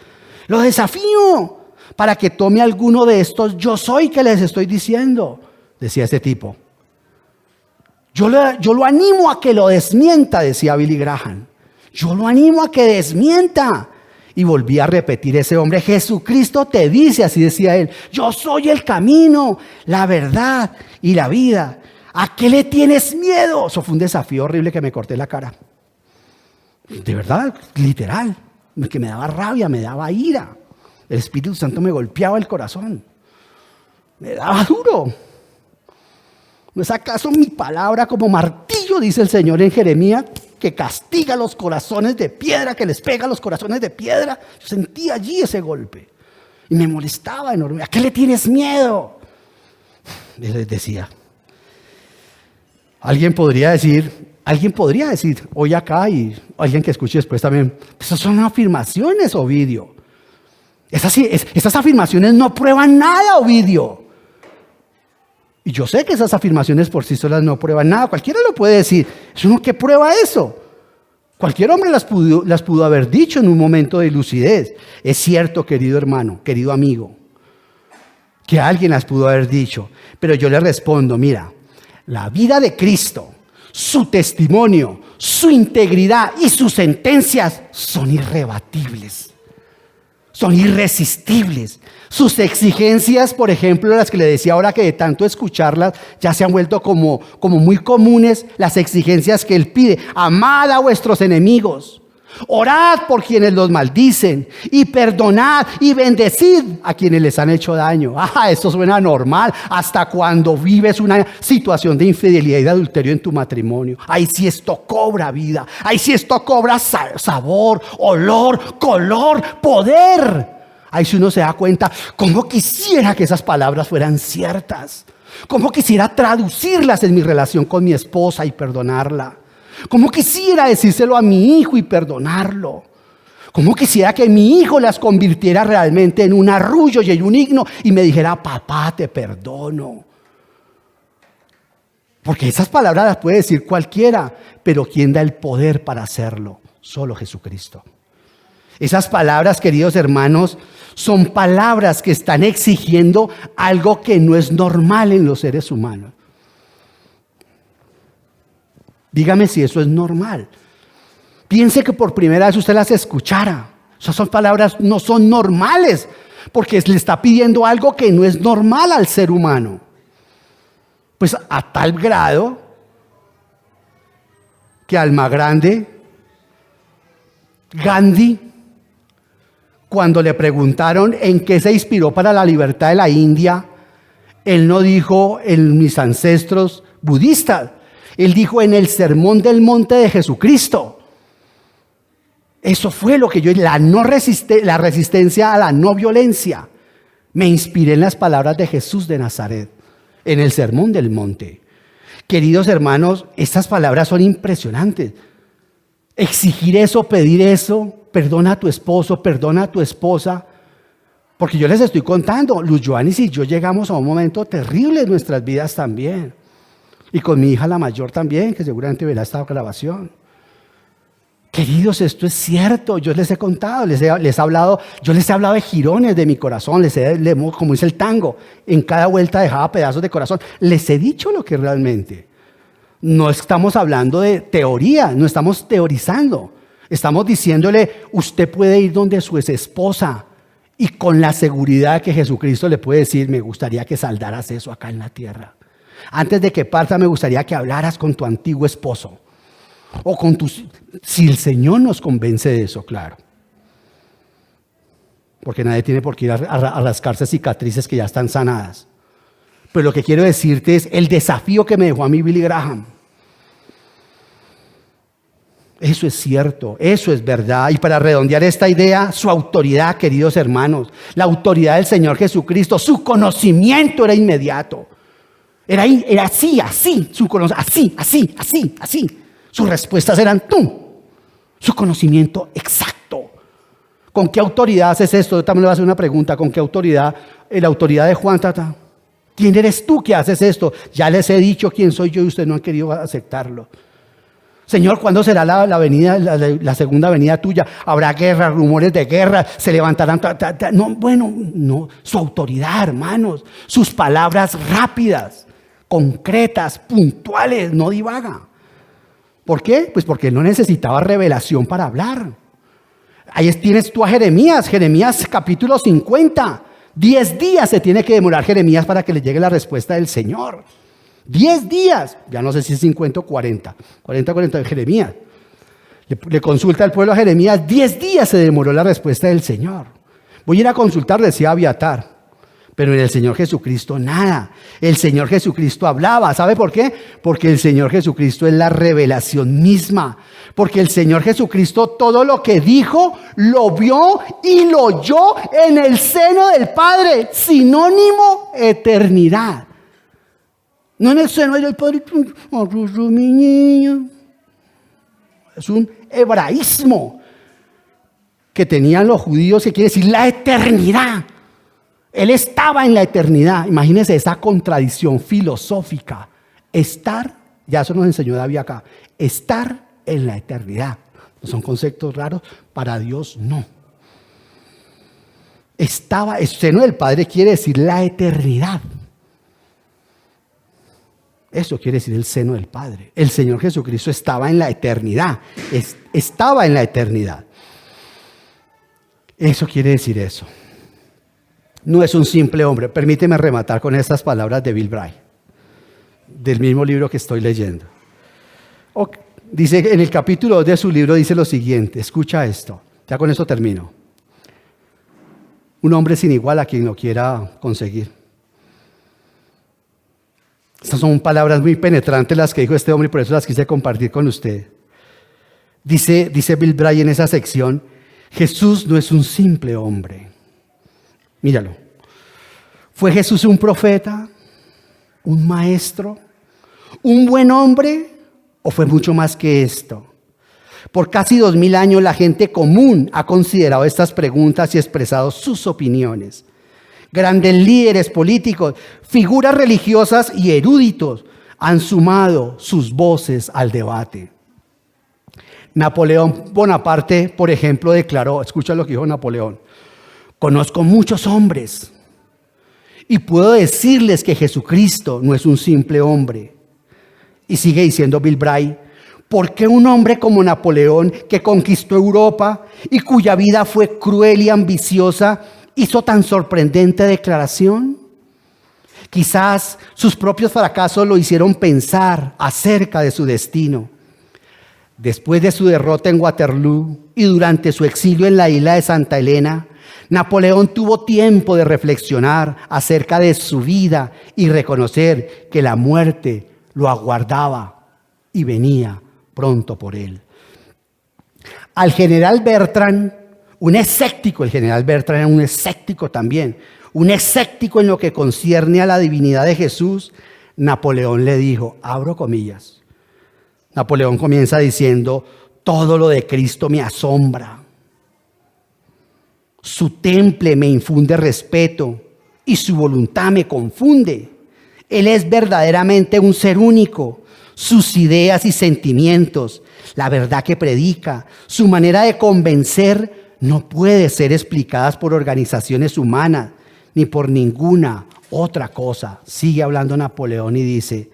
Lo desafío para que tome alguno de estos yo soy que les estoy diciendo, decía ese tipo. Yo lo animo a que lo desmienta, decía Billy Graham. Yo lo animo a que desmienta. Y volví a repetir ese hombre, Jesucristo te dice, así decía él, yo soy el camino, la verdad y la vida. ¿A qué le tienes miedo? Eso fue un desafío horrible que me corté la cara. De verdad, literal, que me daba rabia, me daba ira. El Espíritu Santo me golpeaba el corazón. Me daba duro. ¿No es acaso mi palabra como martillo, dice el Señor en Jeremías, que castiga los corazones de piedra, que les pega los corazones de piedra? Yo sentía allí ese golpe y me molestaba enorme. ¿A qué le tienes miedo? Y les decía. Alguien podría decir hoy acá, y alguien que escuche después también, esas son afirmaciones, Ovidio. Esas afirmaciones no prueban nada, Ovidio. Y yo sé que esas afirmaciones por sí solas no prueban nada. Cualquiera lo puede decir. ¿Es uno que prueba eso? Cualquier hombre las pudo haber dicho en un momento de lucidez. Es cierto, querido hermano, querido amigo, que alguien las pudo haber dicho. Pero yo le respondo, mira, la vida de Cristo, su testimonio, su integridad y sus sentencias son irrebatibles. Son irresistibles. Sus exigencias, por ejemplo, las que le decía ahora que de tanto escucharlas ya se han vuelto como muy comunes, las exigencias que él pide. Amad a vuestros enemigos, orad por quienes los maldicen y perdonad y bendecid a quienes les han hecho daño. Eso suena normal hasta cuando vives una situación de infidelidad y de adulterio en tu matrimonio. Ahí sí esto cobra vida, ahí sí esto cobra sabor, olor, color, poder. Ahí si uno se da cuenta, cómo quisiera que esas palabras fueran ciertas, cómo quisiera traducirlas en mi relación con mi esposa y perdonarla, cómo quisiera decírselo a mi hijo y perdonarlo, cómo quisiera que mi hijo las convirtiera realmente en un arrullo y en un himno y me dijera, papá, te perdono. Porque esas palabras las puede decir cualquiera, pero ¿quién da el poder para hacerlo? Solo Jesucristo. Esas palabras, queridos hermanos, son palabras que están exigiendo algo que no es normal en los seres humanos. Dígame si eso es normal. Piense que por primera vez usted las escuchara. Esas son palabras, no son normales. porque le está pidiendo algo que no es normal al ser humano. Pues a tal grado que Almagrande, Gandhi, cuando le preguntaron en qué se inspiró para la libertad de la India, él no dijo en mis ancestros budistas, él dijo en el Sermón del Monte de Jesucristo. Eso fue lo que la resistencia a la no violencia. Me inspiré en las palabras de Jesús de Nazaret, en el Sermón del Monte. Queridos hermanos, estas palabras son impresionantes. Exigir eso, pedir eso, perdona a tu esposo, perdona a tu esposa. Porque yo les estoy contando, Luz Joanis y yo llegamos a un momento terrible en nuestras vidas también. Y con mi hija la mayor también, que seguramente verá esta grabación. Queridos, esto es cierto, yo les he contado, les he hablado, yo les he hablado de jirones de mi corazón, como dice el tango, en cada vuelta dejaba pedazos de corazón. Les he dicho lo que realmente. No estamos hablando de teoría, no estamos teorizando. Estamos diciéndole, usted puede ir donde su esposa y con la seguridad que Jesucristo le puede decir, me gustaría que saldaras eso acá en la tierra. Antes de que parta, me gustaría que hablaras con tu antiguo esposo. O con tus... Si el Señor nos convence de eso, claro. Porque nadie tiene por qué ir a rascarse cicatrices que ya están sanadas. Pero lo que quiero decirte es el desafío que me dejó a mí Billy Graham. Eso es cierto, eso es verdad. Y para redondear esta idea, su autoridad, queridos hermanos, la autoridad del Señor Jesucristo, su conocimiento era inmediato. Era así, así. Sus respuestas eran su conocimiento exacto. ¿Con qué autoridad haces esto? Yo también le voy a hacer una pregunta. ¿Con qué autoridad? La autoridad de Juan Tata. ¿Quién eres tú que haces esto? Ya les he dicho quién soy yo y ustedes no han querido aceptarlo. Señor, ¿cuándo será la segunda venida tuya? ¿Habrá guerra, rumores de guerra? ¿Se levantarán? No. Su autoridad, hermanos. Sus palabras rápidas, concretas, puntuales, no divaga. ¿Por qué? Pues porque no necesitaba revelación para hablar. Ahí tienes tú a Jeremías capítulo 50. 10 días se tiene que demorar Jeremías para que le llegue la respuesta del Señor. 10 días. Ya no sé si es 50 o 40. 40 de Jeremías. Le consulta al pueblo a Jeremías. 10 días se demoró la respuesta del Señor. Voy a ir a consultar, decía Abiatar. Pero en el Señor Jesucristo nada. El Señor Jesucristo hablaba. ¿Sabe por qué? Porque el Señor Jesucristo es la revelación misma. Porque el Señor Jesucristo todo lo que dijo, lo vio y lo oyó en el seno del Padre. Sinónimo, eternidad. No en el seno del Padre. Mi niño. Es un hebraísmo que tenían los judíos que quiere decir la eternidad. Él estaba en la eternidad. Imagínense esa contradicción filosófica. Estar, ya eso nos enseñó David acá, estar en la eternidad. ¿No son conceptos raros? Para Dios no. Estaba, el seno del Padre quiere decir la eternidad. Eso quiere decir el seno del Padre. El Señor Jesucristo estaba en la eternidad. Estaba en la eternidad. Eso quiere decir eso. No es un simple hombre. Permíteme rematar con estas palabras de Bill Bray, del mismo libro que estoy leyendo. Dice en el capítulo 2 de su libro, dice lo siguiente, escucha esto, ya con esto termino. Un hombre sin igual a quien lo quiera conseguir. Estas son palabras muy penetrantes las que dijo este hombre y por eso las quise compartir con usted. Dice Bill Bray en esa sección, Jesús no es un simple hombre. Míralo. ¿Fue Jesús un profeta? ¿Un maestro? ¿Un buen hombre? ¿O fue mucho más que esto? Por casi 2000 años la gente común ha considerado estas preguntas y expresado sus opiniones. Grandes líderes políticos, figuras religiosas y eruditos han sumado sus voces al debate. Napoleón Bonaparte, por ejemplo, declaró, escucha lo que dijo Napoleón, conozco muchos hombres y puedo decirles que Jesucristo no es un simple hombre. Y sigue diciendo Bill Bray, ¿por qué un hombre como Napoleón, que conquistó Europa y cuya vida fue cruel y ambiciosa, hizo tan sorprendente declaración? Quizás sus propios fracasos lo hicieron pensar acerca de su destino. Después de su derrota en Waterloo y durante su exilio en la isla de Santa Elena, Napoleón tuvo tiempo de reflexionar acerca de su vida y reconocer que la muerte lo aguardaba y venía pronto por él. Al general Bertrand, un escéptico, el general Bertrand era un escéptico también, un escéptico en lo que concierne a la divinidad de Jesús, Napoleón le dijo, abro comillas, Napoleón comienza diciendo, todo lo de Cristo me asombra. Su temple me infunde respeto y su voluntad me confunde. Él es verdaderamente un ser único. Sus ideas y sentimientos, la verdad que predica, su manera de convencer no puede ser explicadas por organizaciones humanas ni por ninguna otra cosa. Sigue hablando Napoleón y dice,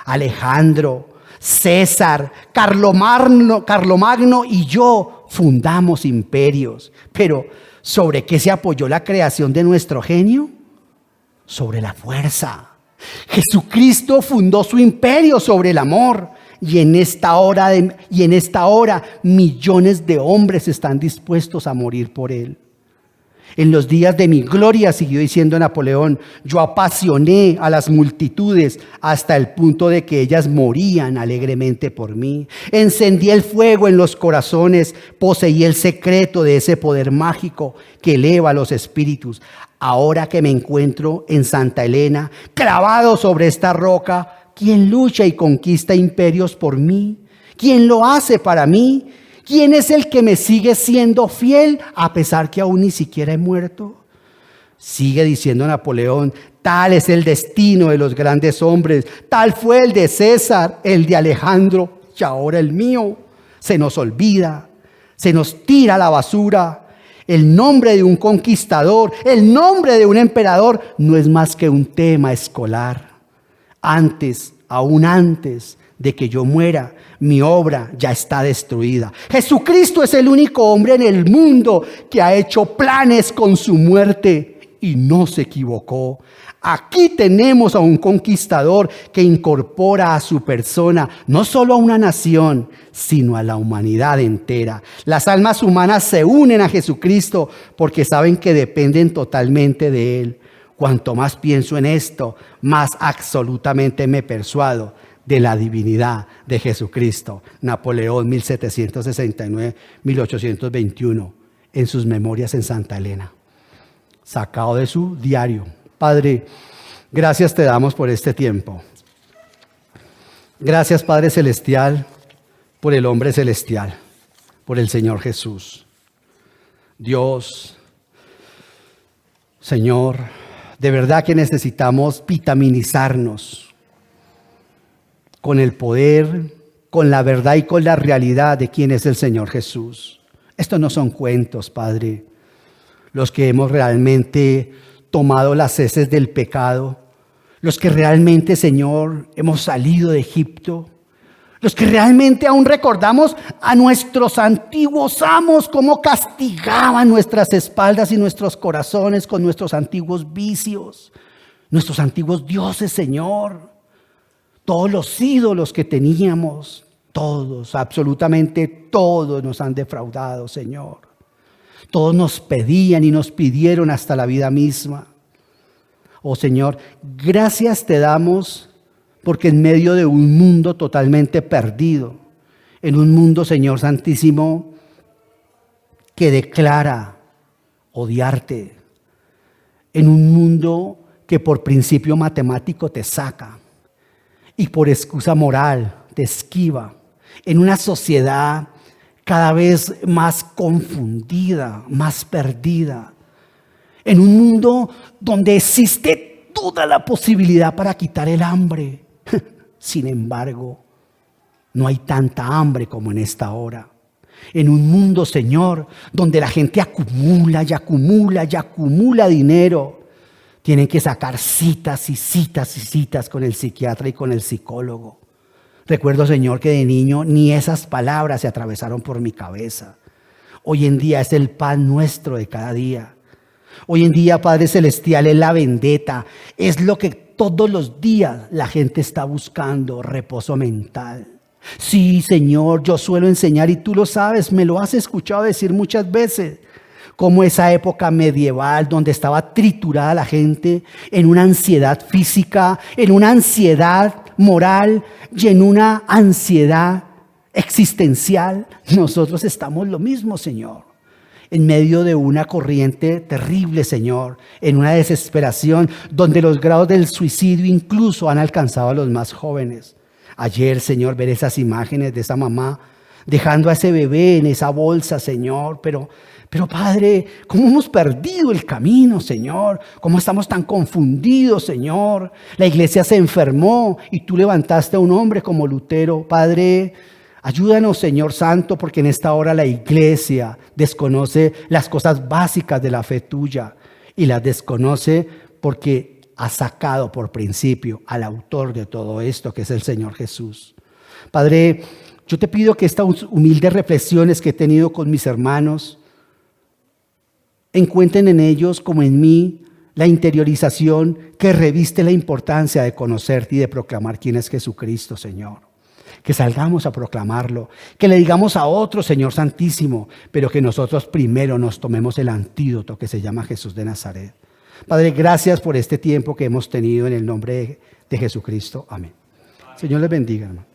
Alejandro, César, Carlomagno y yo fundamos imperios. Pero ¿sobre qué se apoyó la creación de nuestro genio? Sobre la fuerza. Jesucristo fundó su imperio sobre el amor. Y en esta hora millones de hombres están dispuestos a morir por él. En los días de mi gloria, siguió diciendo Napoleón, yo apasioné a las multitudes hasta el punto de que ellas morían alegremente por mí. Encendí el fuego en los corazones, poseí el secreto de ese poder mágico que eleva a los espíritus. Ahora que me encuentro en Santa Elena, clavado sobre esta roca, ¿quién lucha y conquista imperios por mí? ¿Quién lo hace para mí? ¿Quién es el que me sigue siendo fiel a pesar que aún ni siquiera he muerto? Sigue diciendo Napoleón, tal es el destino de los grandes hombres, tal fue el de César, el de Alejandro y ahora el mío. Se nos olvida, se nos tira a la basura. El nombre de un conquistador, el nombre de un emperador no es más que un tema escolar. Aún antes de que yo muera, mi obra ya está destruida. Jesucristo es el único hombre en el mundo que ha hecho planes con su muerte y no se equivocó. Aquí tenemos a un conquistador que incorpora a su persona no solo a una nación, sino a la humanidad entera. Las almas humanas se unen a Jesucristo porque saben que dependen totalmente de Él. Cuanto más pienso en esto, más absolutamente me persuado de la divinidad de Jesucristo. Napoleón, 1769-1821, en sus memorias en Santa Elena, sacado de su diario. Padre, gracias te damos por este tiempo. Gracias, Padre Celestial, por el hombre celestial, por el Señor Jesús. Dios, Señor, de verdad que necesitamos vitaminizarnos con el poder, con la verdad y con la realidad de quién es el Señor Jesús. Estos no son cuentos, Padre. Los que hemos realmente tomado las heces del pecado, los que realmente, Señor, hemos salido de Egipto, los que realmente aún recordamos a nuestros antiguos amos, cómo castigaban nuestras espaldas y nuestros corazones con nuestros antiguos vicios, nuestros antiguos dioses, Señor. Todos los ídolos que teníamos, todos, absolutamente todos nos han defraudado, Señor. Todos nos pedían y nos pidieron hasta la vida misma. Oh Señor, gracias te damos porque en medio de un mundo totalmente perdido, en un mundo, Señor Santísimo, que declara odiarte, en un mundo que por principio matemático te saca, y por excusa moral te esquiva, en una sociedad cada vez más confundida, más perdida, en un mundo donde existe toda la posibilidad para quitar el hambre. Sin embargo, no hay tanta hambre como en esta hora. En un mundo, Señor, donde la gente acumula y acumula y acumula dinero, tienen que sacar citas y citas y citas con el psiquiatra y con el psicólogo. Recuerdo, Señor, que de niño ni esas palabras se atravesaron por mi cabeza. Hoy en día es el pan nuestro de cada día. Hoy en día, Padre Celestial, es la vendetta, es lo que todos los días la gente está buscando, reposo mental. Sí, Señor, yo suelo enseñar y tú lo sabes, me lo has escuchado decir muchas veces, como esa época medieval donde estaba triturada la gente en una ansiedad física, en una ansiedad moral y en una ansiedad existencial. Nosotros estamos lo mismo, Señor, en medio de una corriente terrible, Señor, en una desesperación donde los grados del suicidio incluso han alcanzado a los más jóvenes. Ayer, Señor, ver esas imágenes de esa mamá dejando a ese bebé en esa bolsa, Señor, pero Padre, ¿cómo hemos perdido el camino, Señor? ¿Cómo estamos tan confundidos, Señor? La iglesia se enfermó y tú levantaste a un hombre como Lutero. Padre, ayúdanos, Señor Santo, porque en esta hora la iglesia desconoce las cosas básicas de la fe tuya y las desconoce porque ha sacado por principio al autor de todo esto, que es el Señor Jesús. Padre, yo te pido que estas humildes reflexiones que he tenido con mis hermanos encuentren en ellos, como en mí, la interiorización que reviste la importancia de conocerte y de proclamar quién es Jesucristo, Señor. Que salgamos a proclamarlo, que le digamos a otro, Señor Santísimo, pero que nosotros primero nos tomemos el antídoto que se llama Jesús de Nazaret. Padre, gracias por este tiempo que hemos tenido en el nombre de Jesucristo. Amén. Señor les bendiga, hermano.